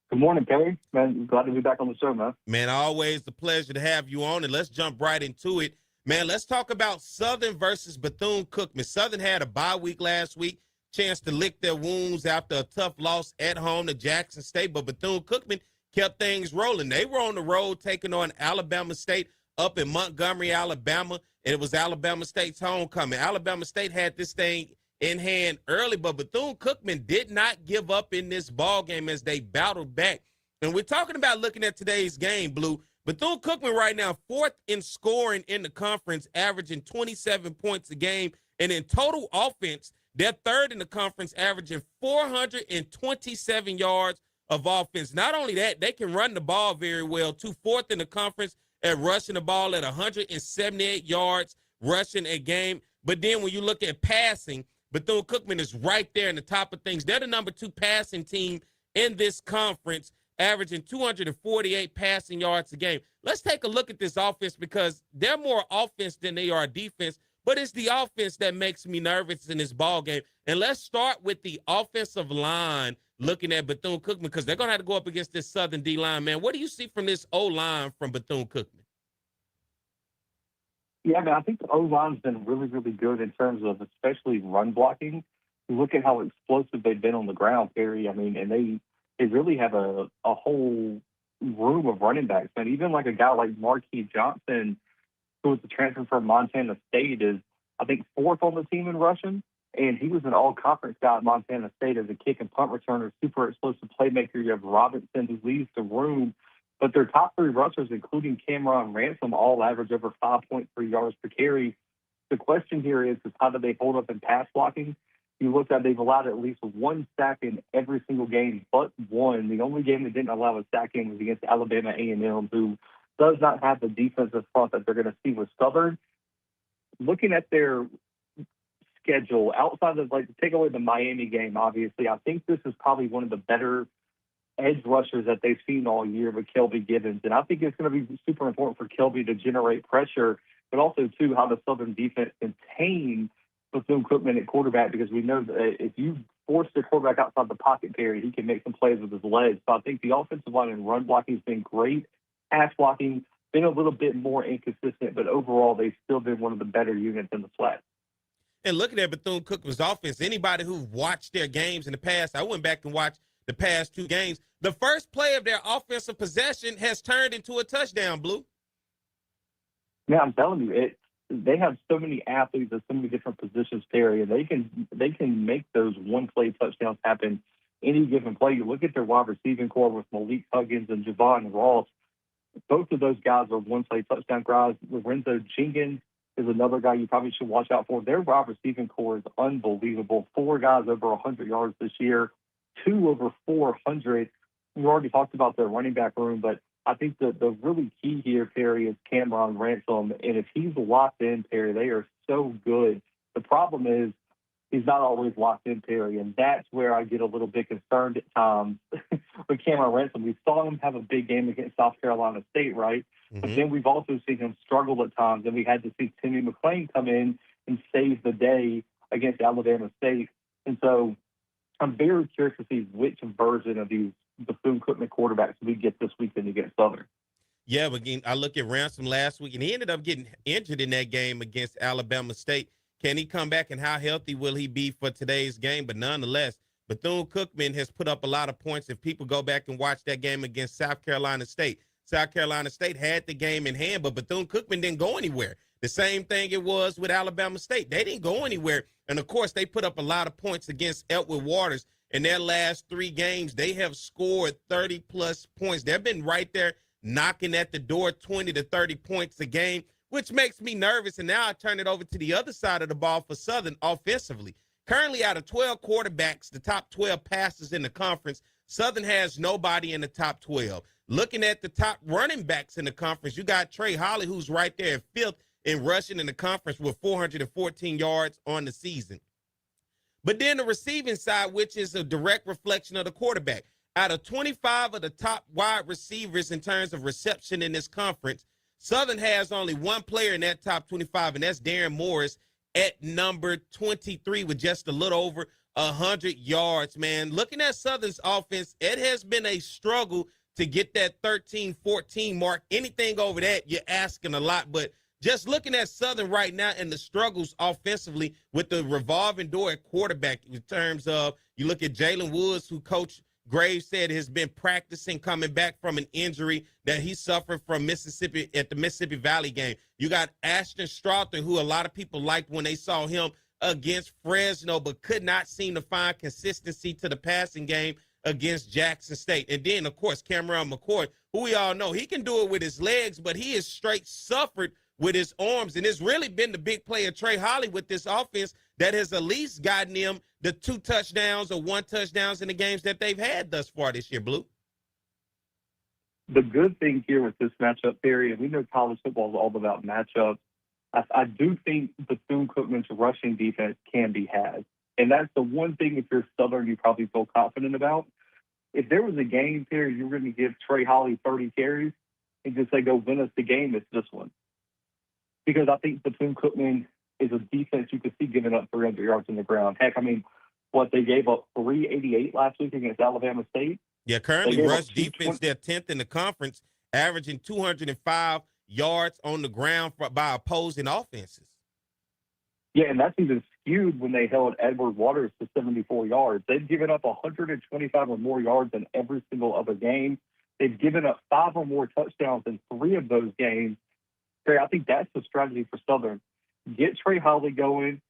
Good morning, Perry. Man, glad to be back on the show, man. Man, always a pleasure to have you on. And let's jump right into it. Man, let's talk about Southern versus Bethune-Cookman. Southern had a bye week last week, chance to lick their wounds after a tough loss at home to Jackson State, but Bethune-Cookman kept things rolling. They were on the road taking on Alabama State up in Montgomery, Alabama, and it was Alabama State's homecoming. Alabama State had this thing in hand early, but Bethune-Cookman did not give up in this ball game as they battled back. And we're talking about looking at today's game, Blue. Bethune-Cookman right now, fourth in scoring in the conference, averaging 27 points a game. And in total offense, they're third in the conference, averaging 427 yards of offense. Not only that, they can run the ball very well, too. Fourth in the conference at rushing the ball at 178 yards rushing a game. But then when you look at passing, Bethune-Cookman is right there in the top of things. They're the number 2 passing team in this conference, averaging 248 passing yards a game. Let's take a look at this offense because they're more offense than they are defense, but it's the offense that makes me nervous in this ball game. And let's start with the offensive line looking at Bethune-Cookman because they're going to have to go up against this Southern D-line, man. What do you see from this O-line from Bethune-Cookman? Yeah, man, I think the O-line's been really, really good in terms of especially run blocking. You look at how explosive they've been on the ground, Perry. I mean, and they really have a whole room of running backs, man. Even like a guy like Marquis Johnson, who was the transfer from Montana State, is, I think, 4th on the team in rushing. And he was an all-conference guy at Montana State as a kick and punt returner, super explosive playmaker. You have Robinson, who leads the room. But their top 3 rushers, including Cameron Ransom, all average over 5.3 yards per carry. The question here is how do they hold up in pass blocking? You looked at, they've allowed at least 1 sack in every single game but one. The only game that didn't allow a sack in was against Alabama A&M, who does not have the defensive front that they're going to see with Southern. Looking at their schedule, outside of, like, take away the Miami game, obviously, I think this is probably one of the better edge rushers that they've seen all year with Kelby Gibbons. And I think it's going to be super important for Kelby to generate pressure, but also, too, how the Southern defense contain Bethune-Cookman at quarterback, because we know that if you force the quarterback outside the pocket, Perry, he can make some plays with his legs. So I think the offensive line and run blocking has been great. Pass blocking been a little bit more inconsistent, but overall they've still been one of the better units in the SWAC. And looking at Bethune-Cookman's offense, anybody who watched their games in the past, I went back and watched the past 2 games. The first play of their offensive possession has turned into a touchdown, Blue. Yeah, I'm telling you, they have so many athletes at so many different positions, Terry, and they can make those one-play touchdowns happen any given play. You look at their wide receiving core with Malik Huggins and Javon Ross. Both of those guys are one-play touchdown guys. Lorenzo Jenkins is another guy you probably should watch out for. Their wide receiving core is unbelievable. 4 guys over 100 yards this year, 2 over 400. We already talked about their running back room, but I think the really key here, Perry, is Cameron Ransom. And if he's locked in, Perry, they are so good. The problem is he's not always locked in, Perry, and that's where I get a little bit concerned at times with Cameron Ransom. We saw him have a big game against South Carolina State, right? Mm-hmm. But then we've also seen him struggle at times, and we had to see Timmy McClain come in and save the day against Alabama State. And so I'm very curious to see which version of these Bethune-Cookman quarterbacks we get this weekend against Southern. Yeah, but again, I look at Ransom last week, and he ended up getting injured in that game against Alabama State. Can he come back, and how healthy will he be for today's game? But nonetheless, Bethune-Cookman has put up a lot of points. If people go back and watch that game against South Carolina State had the game in hand, but Bethune-Cookman didn't go anywhere. The same thing it was with Alabama State. They didn't go anywhere. And, of course, they put up a lot of points against Eltwood Waters. In their last 3 games, they have scored 30-plus points. They've been right there knocking at the door 20 to 30 points a game, which makes me nervous. And now I turn it over to the other side of the ball for Southern offensively. Currently, out of 12 quarterbacks, the top 12 passers in the conference, Southern has nobody in the top 12. Looking at the top running backs in the conference, you got Trey Holly, who's right there at 5th. in rushing in the conference with 414 yards on the season. But then the receiving side, which is a direct reflection of the quarterback. Out of 25 of the top wide receivers in terms of reception in this conference, Southern has only one player in that top 25, and that's Darren Morris at number 23 with just a little over 100 yards, man. Looking at Southern's offense, it has been a struggle to get that 13, 14 mark. Anything over that, you're asking a lot. But just looking at Southern right now and the struggles offensively with the revolving door at quarterback in terms of, you look at Jalen Woods, who Coach Graves said has been practicing coming back from an injury that he suffered from Mississippi at the Mississippi Valley game. You got Ashton Strother, who a lot of people liked when they saw him against Fresno, but could not seem to find consistency to the passing game against Jackson State. And then, of course, Cameron McCoy, who we all know, he can do it with his legs, but he is straight suffered with his arms. And it's really been the big play of Trey Holly with this offense that has at least gotten him the 2 touchdowns or 1 touchdowns in the games that they've had thus far this year, Blue. The good thing here with this matchup, Barry, and we know college football is all about matchups, I do think Bethune-Cookman's rushing defense can be had. And that's the one thing, if you're Southern, you probably feel confident about. If there was a game here, you're going to give Trey Holly 30 carries and just say, go win us the game, it's this one. Because I think Bethune-Cookman is a defense you could see giving up 300 yards on the ground. Heck, I mean, they gave up 388 last week against Alabama State. Yeah, currently rush defense, they're 10th in the conference, averaging 205 yards on the ground by opposing offenses. Yeah, and that's even skewed when they held Edward Waters to 74 yards. They've given up 125 or more yards in every single other game. They've given up 5 or more touchdowns in 3 of those games. Trey, I think that's the strategy for Southern. Get Trey Holly going,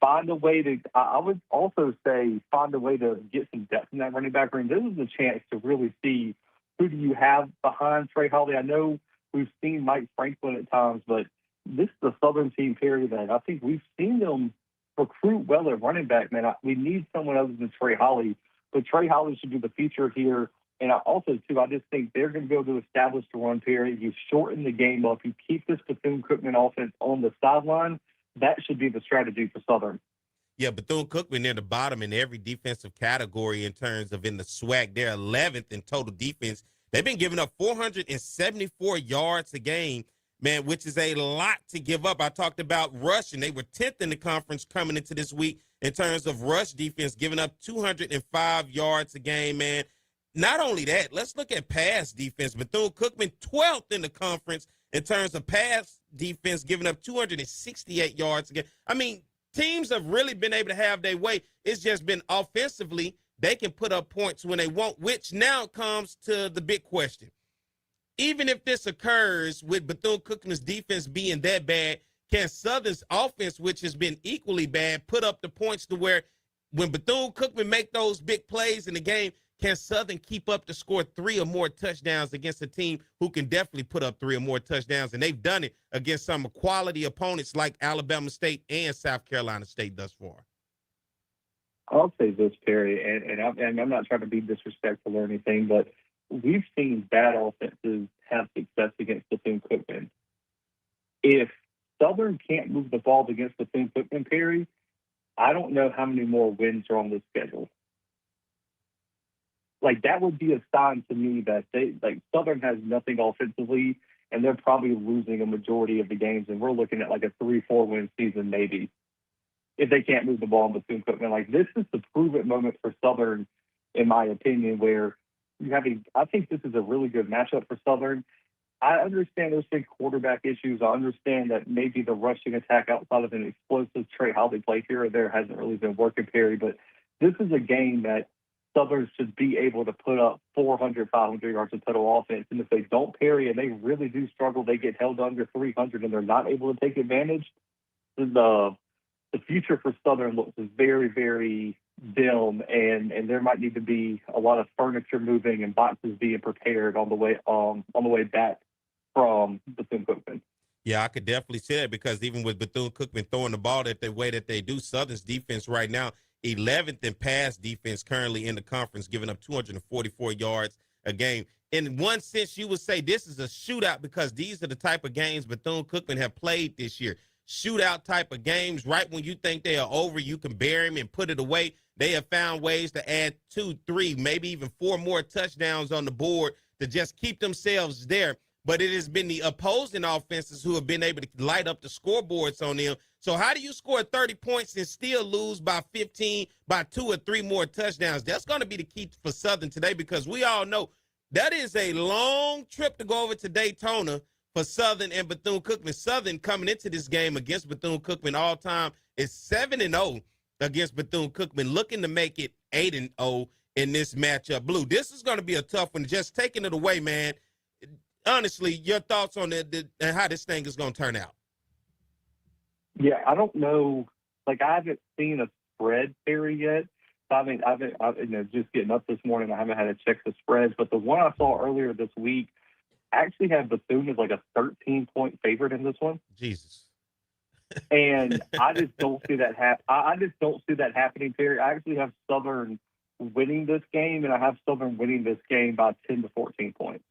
find a way to – I would also say find a way to get some depth in that running back room. This is a chance to really see who do you have behind Trey Holly. I know we've seen Mike Franklin at times, but this is the Southern team, Perry, that I think we've seen them recruit well at running back, man. We need someone other than Trey Holly, but Trey Holly should be the feature here. And I just think they're going to be able to establish the run period. You shorten the game up. You keep this Bethune-Cookman offense on the sideline. That should be the strategy for Southern. Yeah, Bethune-Cookman, they're the bottom in every defensive category in terms of in the SWAC. They're 11th in total defense. They've been giving up 474 yards a game, man, which is a lot to give up. I talked about rushing. They were 10th in the conference coming into this week in terms of rush defense, giving up 205 yards a game, man. Not only that, let's look at pass defense. Bethune-Cookman, 12th in the conference in terms of pass defense, giving up 268 yards a game. I mean, teams have really been able to have their way. It's just been offensively, they can put up points when they want, which now comes to the big question. Even if this occurs with Bethune-Cookman's defense being that bad, can Southern's offense, which has been equally bad, put up the points to where when Bethune-Cookman make those big plays in the game, can Southern keep up to score 3 or more touchdowns against a team who can definitely put up 3 or more touchdowns? And they've done it against some quality opponents like Alabama State and South Carolina State thus far. I'll say this, Perry, and I'm not trying to be disrespectful or anything, but we've seen bad offenses have success against Bethune-Cookman. If Southern can't move the ball against Bethune-Cookman, Perry, I don't know how many more wins are on this schedule. Like, that would be a sign to me that Southern has nothing offensively, and they're probably losing a majority of the games, and we're looking at like a 3-4 win season maybe if they can't move the ball in Bethune-Cookman. Like, this is the prove-it moment for Southern, in my opinion, where I think this is a really good matchup for Southern. I understand there's big quarterback issues. I understand that maybe the rushing attack outside of an explosive Trey Holly play here or there hasn't really been working, Perry, but this is a game that Southern should be able to put up 400, 500 yards of total offense. And if they don't, Perry, and they really do struggle, they get held under 300 and they're not able to take advantage, the future for Southern looks very, very dim, and there might need to be a lot of furniture moving and boxes being prepared on the way back from Bethune-Cookman. Yeah, I could definitely see that because even with Bethune-Cookman throwing the ball the way that they do, Southern's defense right now, 11th in pass defense currently in the conference, giving up 244 yards a game. in one sense, you would say this is a shootout because these are the type of games Bethune-Cookman have played this year. Shootout type of games, right when you think they are over, you can bury them and put it away. They have found ways to add 2, 3, maybe even 4 more touchdowns on the board to just keep themselves there. But it has been the opposing offenses who have been able to light up the scoreboards on them. So how do you score 30 points and still lose by 15, by 2 or 3 more touchdowns? That's going to be the key for Southern today, because we all know that is a long trip to go over to Daytona for Southern and Bethune-Cookman. Southern coming into this game against Bethune-Cookman all time is 7-0 against Bethune-Cookman, looking to make it 8-0 in this matchup. Blue, this is going to be a tough one. Just taking it away, man. Honestly, your thoughts on and how this thing is going to turn out? Yeah, I don't know. Like, I haven't seen a spread theory yet. Just getting up this morning, I haven't had to check the spreads. But the one I saw earlier this week actually had Bethune as like a 13-point favorite in this one. Jesus. And I just don't see that I just don't see that happening, Terry. I actually have Southern winning this game, and I have Southern winning this game by 10 to 14 points.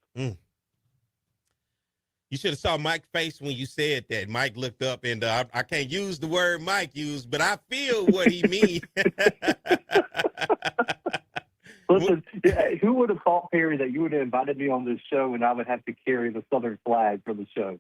You should have saw Mike's face when you said that. Mike looked up, and I can't use the word Mike used, but I feel what he means. Listen, who would have thought, Perry, that you would have invited me on this show and I would have to carry the Southern flag for the show?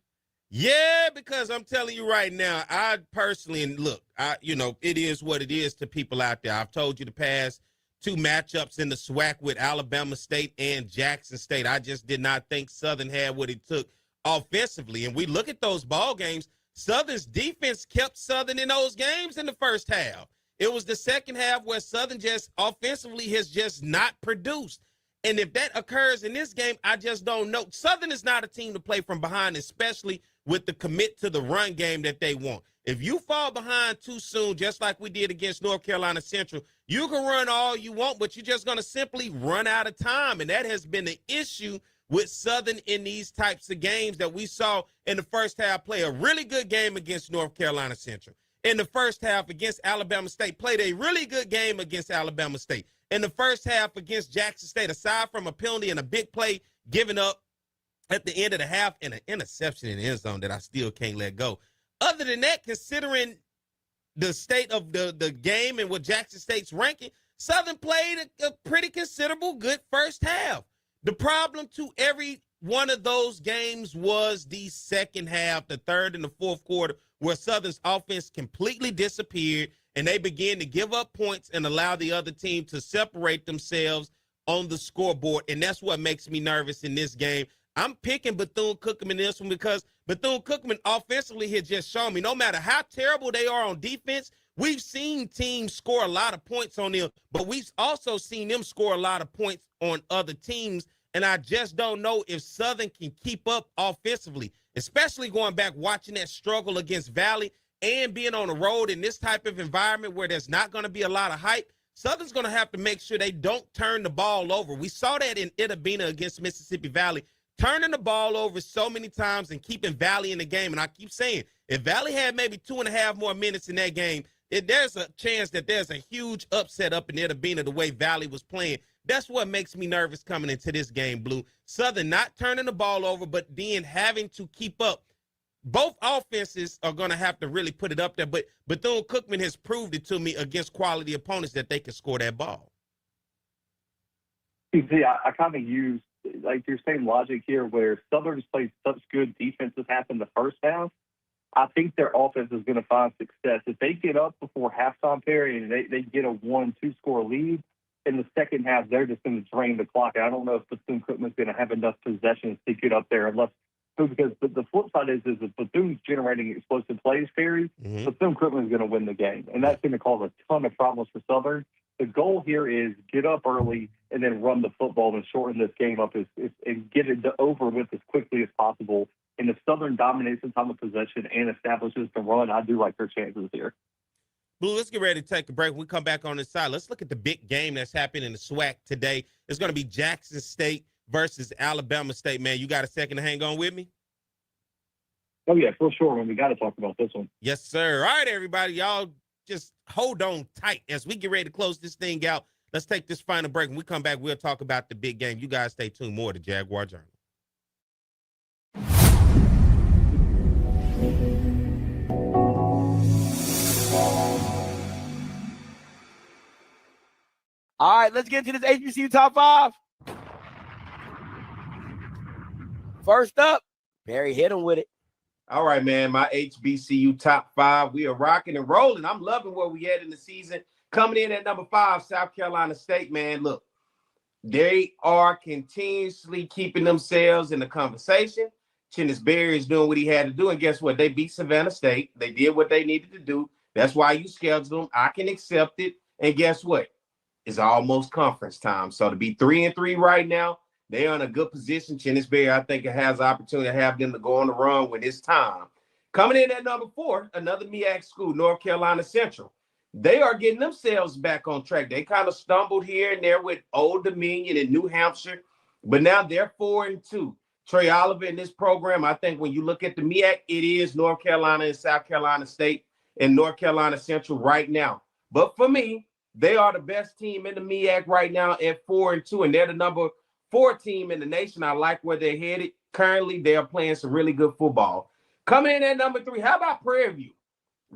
Yeah, because I'm telling you right now, I personally, and look, it is what it is to people out there. I've told you the past 2 matchups in the SWAC with Alabama State and Jackson State. I just did not think Southern had what it took offensively. And we look at those ball games, Southern's defense kept Southern in those games in the first half. It was the second half where Southern just offensively has just not produced. And if that occurs in this game, I just don't know. Southern is not a team to play from behind, especially with the commit to the run game that they want. If you fall behind too soon, just like we did against North Carolina Central, you can run all you want, but you're just going to simply run out of time. And that has been the issue with Southern in these types of games that we saw in the first half. Play a really good game against North Carolina Central. In the first half against Alabama State, played a really good game against Alabama State. In the first half against Jackson State, aside from a penalty and a big play given up at the end of the half and an interception in the end zone that I still can't let go. Other than that, considering the state of the game and what Jackson State's ranking, Southern played a pretty considerable good first half. The problem to every one of those games was the second half, the third and the fourth quarter, where Southern's offense completely disappeared and they began to give up points and allow the other team to separate themselves on the scoreboard. And that's what makes me nervous in this game. I'm picking Bethune-Cookman in this one because Bethune-Cookman offensively has just shown me no matter how terrible they are on defense, we've seen teams score a lot of points on them, but we've also seen them score a lot of points on other teams. And I just don't know if Southern can keep up offensively, especially going back watching that struggle against Valley and being on the road in this type of environment where there's not going to be a lot of hype. Southern's going to have to make sure they don't turn the ball over. We saw that in Itabena against Mississippi Valley, turning the ball over so many times and keeping Valley in the game. And I keep saying, if Valley had maybe 2.5 more minutes in that game, there's a chance that there's a huge upset up in Itabena the way Valley was playing. That's what makes me nervous coming into this game, Blue. Southern not turning the ball over, but then having to keep up. Both offenses are going to have to really put it up there, but Bethune-Cookman has proved it to me against quality opponents that they can score that ball. You see, I kind of use like your same logic here where Southern's played such good defensive half in the first half. I think their offense is going to find success. If they get up before halftime period and they get a 1-2 score lead, in the second half, they're just going to drain the clock. And I don't know if Bethune-Cookman's going to have enough possessions to get up there unless because the flip side is if Bethune's generating explosive plays, Perry, Bethune-Cookman is going to win the game. And that's going to cause a ton of problems for Southern. The goal here is get up early and then run the football and shorten this game up and get it over with as quickly as possible. And if Southern dominates the time of possession and establishes the run, I do like their chances here. Blue, let's get ready to take a break. When we come back on this side, let's look at the big game that's happening in the SWAC today. It's going to be Jackson State versus Alabama State. Man, you got a second to hang on with me? Oh, yeah, for sure, man. We got to talk about this one. Yes, sir. All right, everybody. Y'all just hold on tight as we get ready to close this thing out Let's take this final break. When we come back, we'll talk about the big game. You guys stay tuned. More to Jaguar Journal. All right, let's get into this HBCU top 5. First up, Perry hit him with it. All right, man, my HBCU top 5. We are rocking and rolling. I'm loving where we at in the season. Coming in at number 5, South Carolina State, man. Look, they are continuously keeping themselves in the conversation. Chennis Berry is doing what he had to do, and guess what? They beat Savannah State. They did what they needed to do. That's why you scheduled them. I can accept it. And guess what? It's almost conference time. So to be 3-3 right now, they're in a good position. Chennis Berry, I think, it has the opportunity to have them to go on the run when it's time. Coming in at number 4, another MEAC school, North Carolina Central. They are getting themselves back on track. They kind of stumbled here and there with Old Dominion and New Hampshire, but now they're 4-2. Trey Oliver in this program, I think when you look at the MEAC, it is North Carolina and South Carolina State and North Carolina Central right now. But for me, they are the best team in the MEAC right now at 4-2, and they're the number 4 team in the nation. I like where they're headed. Currently, they are playing some really good football. Coming in at number 3, how about Prairie View?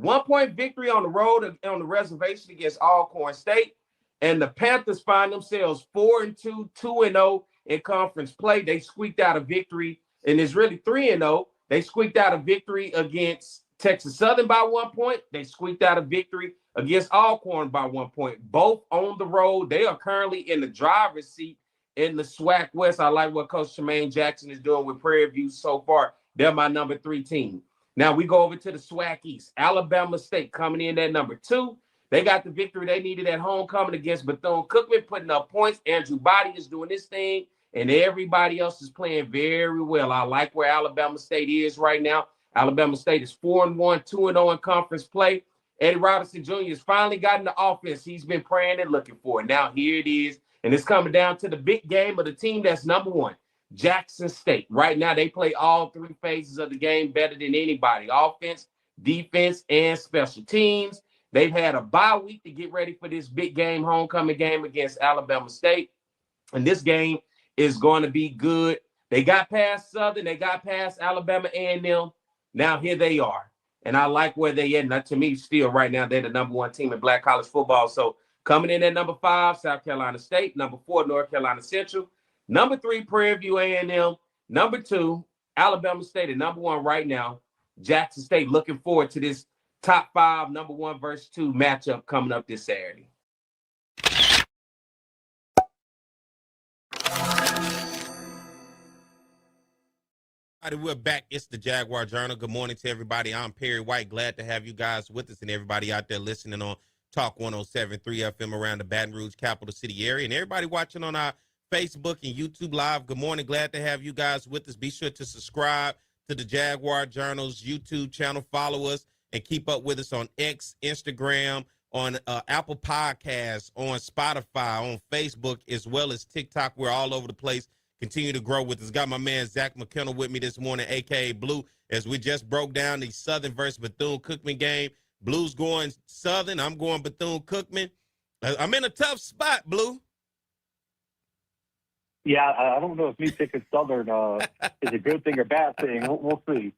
1-point victory on the road on the reservation against Alcorn State, and the Panthers find themselves 4-2, 2-0 in conference play. They squeaked out a victory, and it's really 3-0. They squeaked out a victory against Texas Southern by 1 point. They squeaked out a victory against Alcorn by 1 point. Both on the road. They are currently in the driver's seat in the SWAC West. I like what Coach Tremaine Jackson is doing with Prairie View so far. They're my number 3 team. Now we go over to the SWAC East. Alabama State coming in at number 2. They got the victory they needed at homecoming against Bethune Cookman, putting up points. Andrew Body is doing his thing, and everybody else is playing very well. I like where Alabama State is right now. Alabama State is 4-1, 2-0 in conference play. Eddie Robinson Jr. has finally gotten the offense he's been praying and looking for. Now here it is, and it's coming down to the big game of the team that's number 1, Jackson State. Right now, they play all 3 phases of the game better than anybody: offense, defense, and special teams. They've had a bye week to get ready for this big game, homecoming game against Alabama State, and this game is going to be good. They got past Southern. They got past Alabama A&M. Now here they are. And I like where they at. And to me, still right now, they're the number 1 team in black college football. So coming in at number 5, South Carolina State. Number 4, North Carolina Central. Number 3, Prairie View A&M. Number 2, Alabama State. And number 1 right now, Jackson State. Looking forward to this top 5, number 1 versus 2 matchup coming up this Saturday. We're back. It's the Jaguar Journal. Good morning to everybody. I'm Perry White. Glad to have you guys with us and everybody out there listening on Talk 107.3 FM around the Baton Rouge capital city area, and everybody watching on our Facebook and YouTube Live. Good morning. Glad to have you guys with us. Be sure to subscribe to the Jaguar Journal's YouTube channel. Follow us and keep up with us on X, Instagram, on Apple Podcasts, on Spotify, on Facebook, as well as TikTok. We're all over the place. Continue to grow with us. Got my man Zach McKenna with me this morning, a.k.a. Blue, as we just broke down the Southern versus Bethune-Cookman game. Blue's going Southern. I'm going Bethune-Cookman. I'm in a tough spot, Blue. Yeah, I don't know if me picking Southern is a good thing or bad thing. We'll see.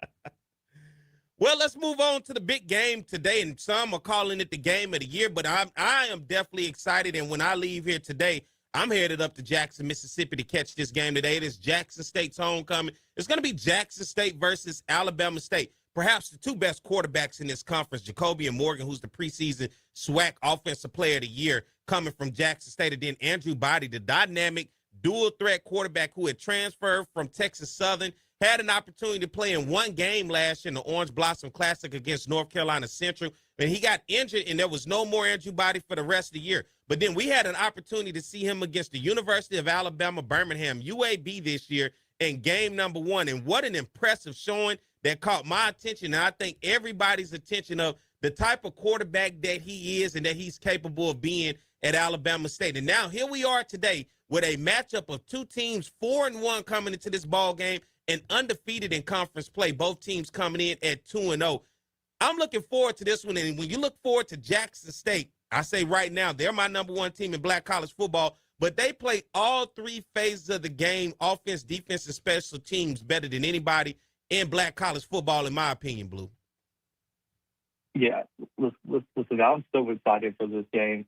Well, let's move on to the big game today, and some are calling it the game of the year, but I am definitely excited, and when I leave here today, I'm headed up to Jackson, Mississippi to catch this game today. It is Jackson State's homecoming. It's going to be Jackson State versus Alabama State. Perhaps the 2 best quarterbacks in this conference, Jacoby and Morgan, who's the preseason SWAC Offensive Player of the Year, coming from Jackson State. And then Andrew Body, the dynamic dual-threat quarterback who had transferred from Texas Southern, had an opportunity to play in 1 game last year in the Orange Blossom Classic against North Carolina Central. And he got injured, and there was no more Andrew Body for the rest of the year. But then we had an opportunity to see him against the University of Alabama, Birmingham, UAB this year in game number 1. And what an impressive showing that caught my attention, and I think everybody's attention, of the type of quarterback that he is and that he's capable of being at Alabama State. And now here we are today with a matchup of 2 teams, 4-1 coming into this ball game and undefeated in conference play. Both teams coming in at 2-0. I'm looking forward to this one, and when you look forward to Jackson State, I say right now, they're my number one team in black college football, but they play all three phases of the game, offense, defense, and special teams, better than anybody in black college football, in my opinion, Blue. Yeah, listen, I'm so excited for this game.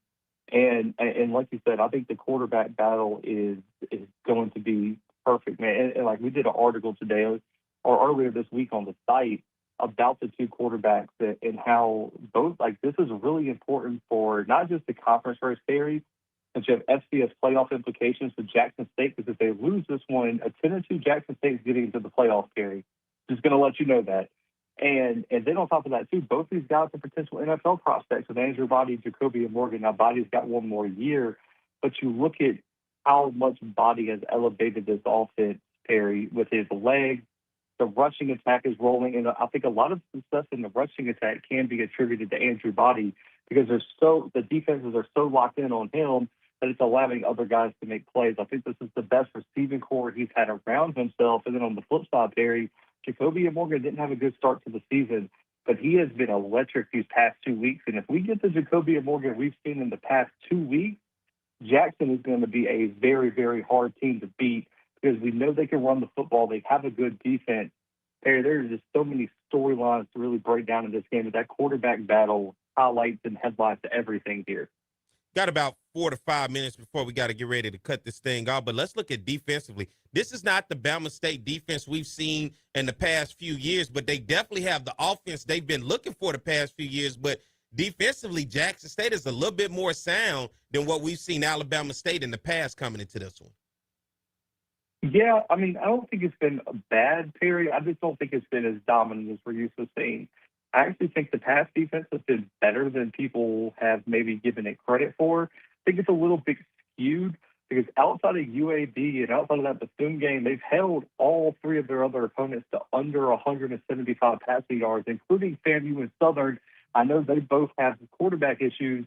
And like you said, I think the quarterback battle is going to be perfect, man. And like we did an article today or earlier this week on the site about the two quarterbacks and how both, like, this is really important for not just the conference race series, but you have FCS playoff implications for Jackson State, because if they lose this one, a 10-2 Jackson State is getting into the playoff, Kerry. Just going to let you know that. And then on top of that, too, both these guys are potential NFL prospects with Andrew Body and Jacoby Morgan. Now, Body's got one more year, but you look at how much Body has elevated this offense, Perry, with his legs. The rushing attack is rolling, and I think a lot of success in the rushing attack can be attributed to Andrew Body because the defenses are so locked in on him that it's allowing other guys to make plays. I think this is the best receiving core he's had around himself. And then on the flip side, Perry, Jacoby Morgan didn't have a good start to the season, but he has been electric these past 2 weeks. And if we get the Jacoby Morgan we've seen in the past 2 weeks, Jackson is going to be a very, very hard team to beat because we know they can run the football. They have a good defense. There are just so many storylines to really break down in this game. But that quarterback battle highlights and headlines to everything here. Got about 4 to 5 minutes before we got to get ready to cut this thing off. But let's look at defensively. This is not the Bama State defense we've seen in the past few years, but they definitely have the offense they've been looking for the past few years. But defensively, Jackson State is a little bit more sound than what we've seen Alabama State in the past coming into this one. Yeah, I mean, I don't think it's been a bad period. I just don't think it's been as dominant as we're used to seeing. I actually think the pass defense has been better than people have maybe given it credit for. I think it's a little bit skewed because outside of UAB and outside of that Bethune game, they've held all three of their other opponents to under 175 passing yards, including FAMU and Southern. I know they both have quarterback issues,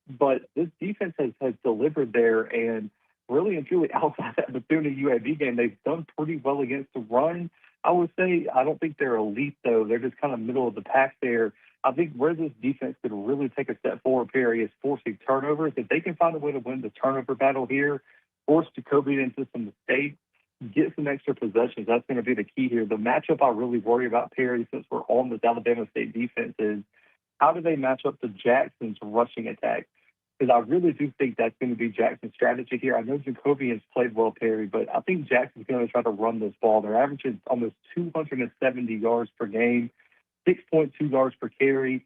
but this defense has delivered there. And really and truly, outside that Bethune and UAB game, they've done pretty well against the run. I would say I don't think they're elite, though. They're just kind of middle of the pack there. I think where this defense could really take a step forward, Perry, is forcing turnovers. If they can find a way to win the turnover battle here, force Jacoby into some mistakes, get some extra possessions, that's going to be the key here. The matchup I really worry about, Perry, since we're on this Alabama State defense, is how do they match up to Jackson's rushing attack? Because I really do think that's going to be Jackson's strategy here. I know Jacoby has played well, Perry, but I think Jackson's going to try to run this ball. They're averaging almost 270 yards per game, 6.2 yards per carry,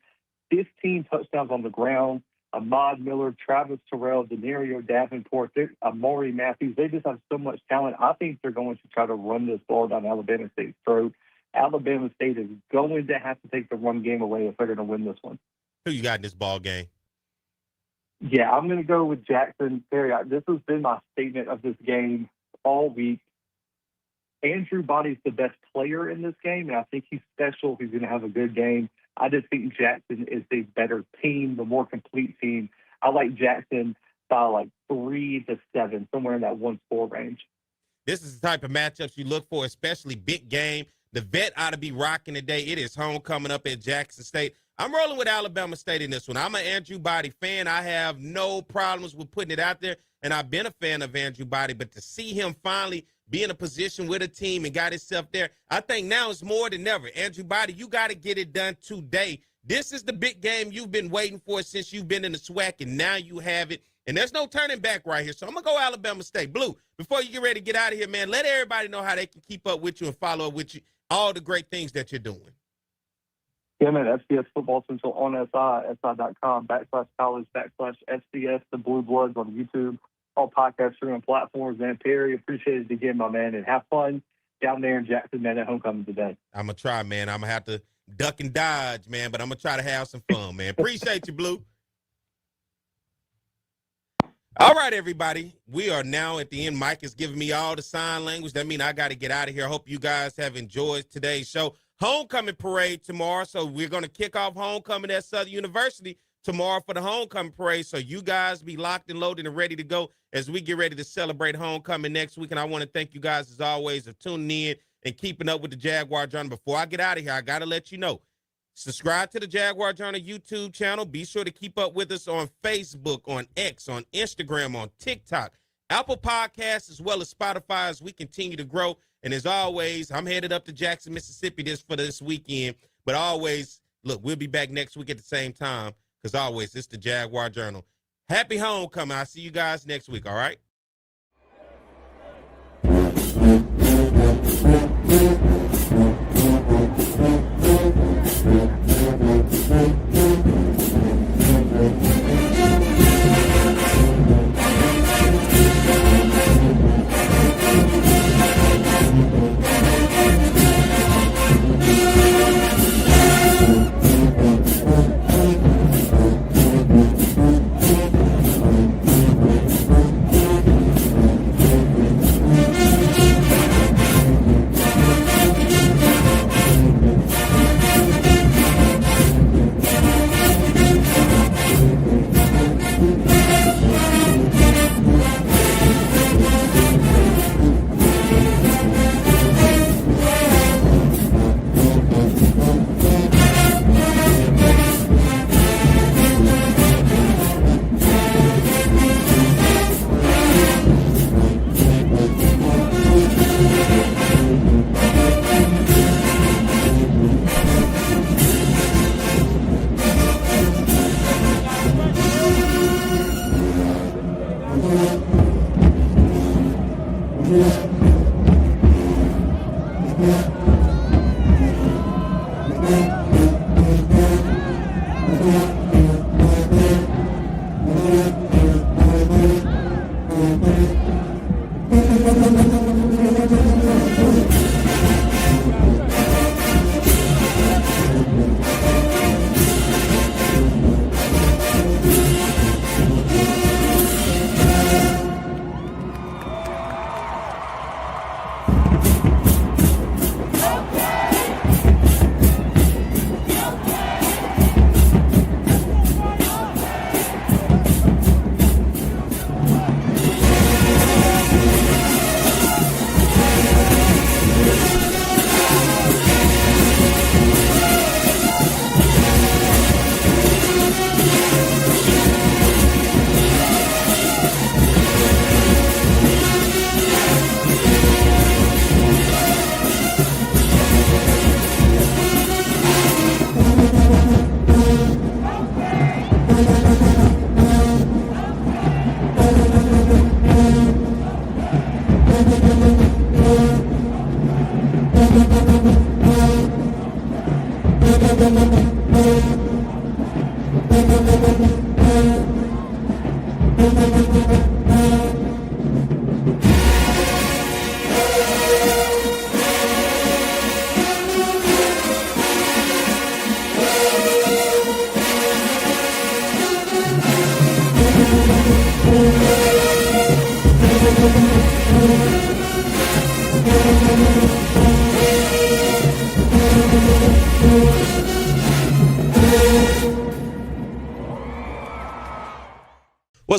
15 touchdowns on the ground. Ahmad Miller, Travis Terrell, Denario Davenport, Amari Matthews, they just have so much talent. I think they're going to try to run this ball down Alabama State's throat. Alabama State is going to have to take the run game away if they're going to win this one. Who you got in this ball game? Yeah, I'm going to go with Jackson. Perry, this has been my statement of this game all week. Andrew Body's the best player in this game, and I think he's special. He's going to have a good game. I just think Jackson is the better team, the more complete team. I like Jackson by like 3 to 7, somewhere in that 1-score range. This is the type of matchups you look for, especially big game. The vet ought to be rocking today. It is homecoming up at Jackson State. I'm rolling with Alabama State in this one. I'm an Andrew Body fan. I have no problems with putting it out there, and I've been a fan of Andrew Body. But to see him finally be in a position with a team and got himself there, I think now it's more than ever. Andrew Body, you got to get it done today. This is the big game you've been waiting for since you've been in the SWAC, and now you have it. And there's no turning back right here. So I'm going to go Alabama State. Blue, before you get ready to get out of here, man, let everybody know how they can keep up with you and follow up with you, all the great things that you're doing. Yeah, man, FCS Football Central on si.com/college/FCS, the Blue Bloods on YouTube, all podcast streaming platforms, man. Perry, appreciate it again, my man, and have fun down there in Jackson, man, at homecoming today. I'm going to try, man. I'm going to have to duck and dodge, man, but I'm going to try to have some fun, man. Appreciate you, Blue. All right, everybody. We are now at the end. Mike is giving me all the sign language. That means I got to get out of here. I hope you guys have enjoyed today's show. Homecoming parade tomorrow, so we're going to kick off homecoming at Southern University tomorrow for the homecoming parade, so you guys be locked and loaded and ready to go as we get ready to celebrate homecoming next week. And I want to thank you guys, as always, for tuning in and keeping up with the Jaguar Journal. Before I get out of here, I got to let you know, Subscribe to the Jaguar Journal YouTube channel. Be sure to keep up with us on Facebook, on X, on Instagram, on TikTok, Apple Podcasts, as well as Spotify as we continue to grow. And as always, I'm headed up to Jackson, Mississippi for this weekend. But always, look, we'll be back next week at the same time because always, it's the Jaguar Journal. Happy homecoming. I'll see you guys next week, all right?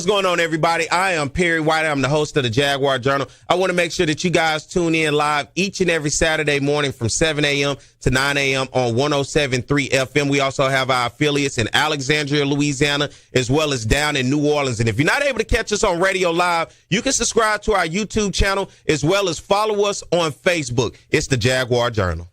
What's going on, everybody? I am Perry White. I'm the host of the Jaguar Journal. I want to make sure that you guys tune in live each and every Saturday morning from 7 a.m. to 9 a.m. on 107.3 FM. We also have our affiliates in Alexandria, Louisiana, as well as down in New Orleans. And if you're not able to catch us on radio live, you can subscribe to our YouTube channel as well as follow us on Facebook. It's the Jaguar Journal.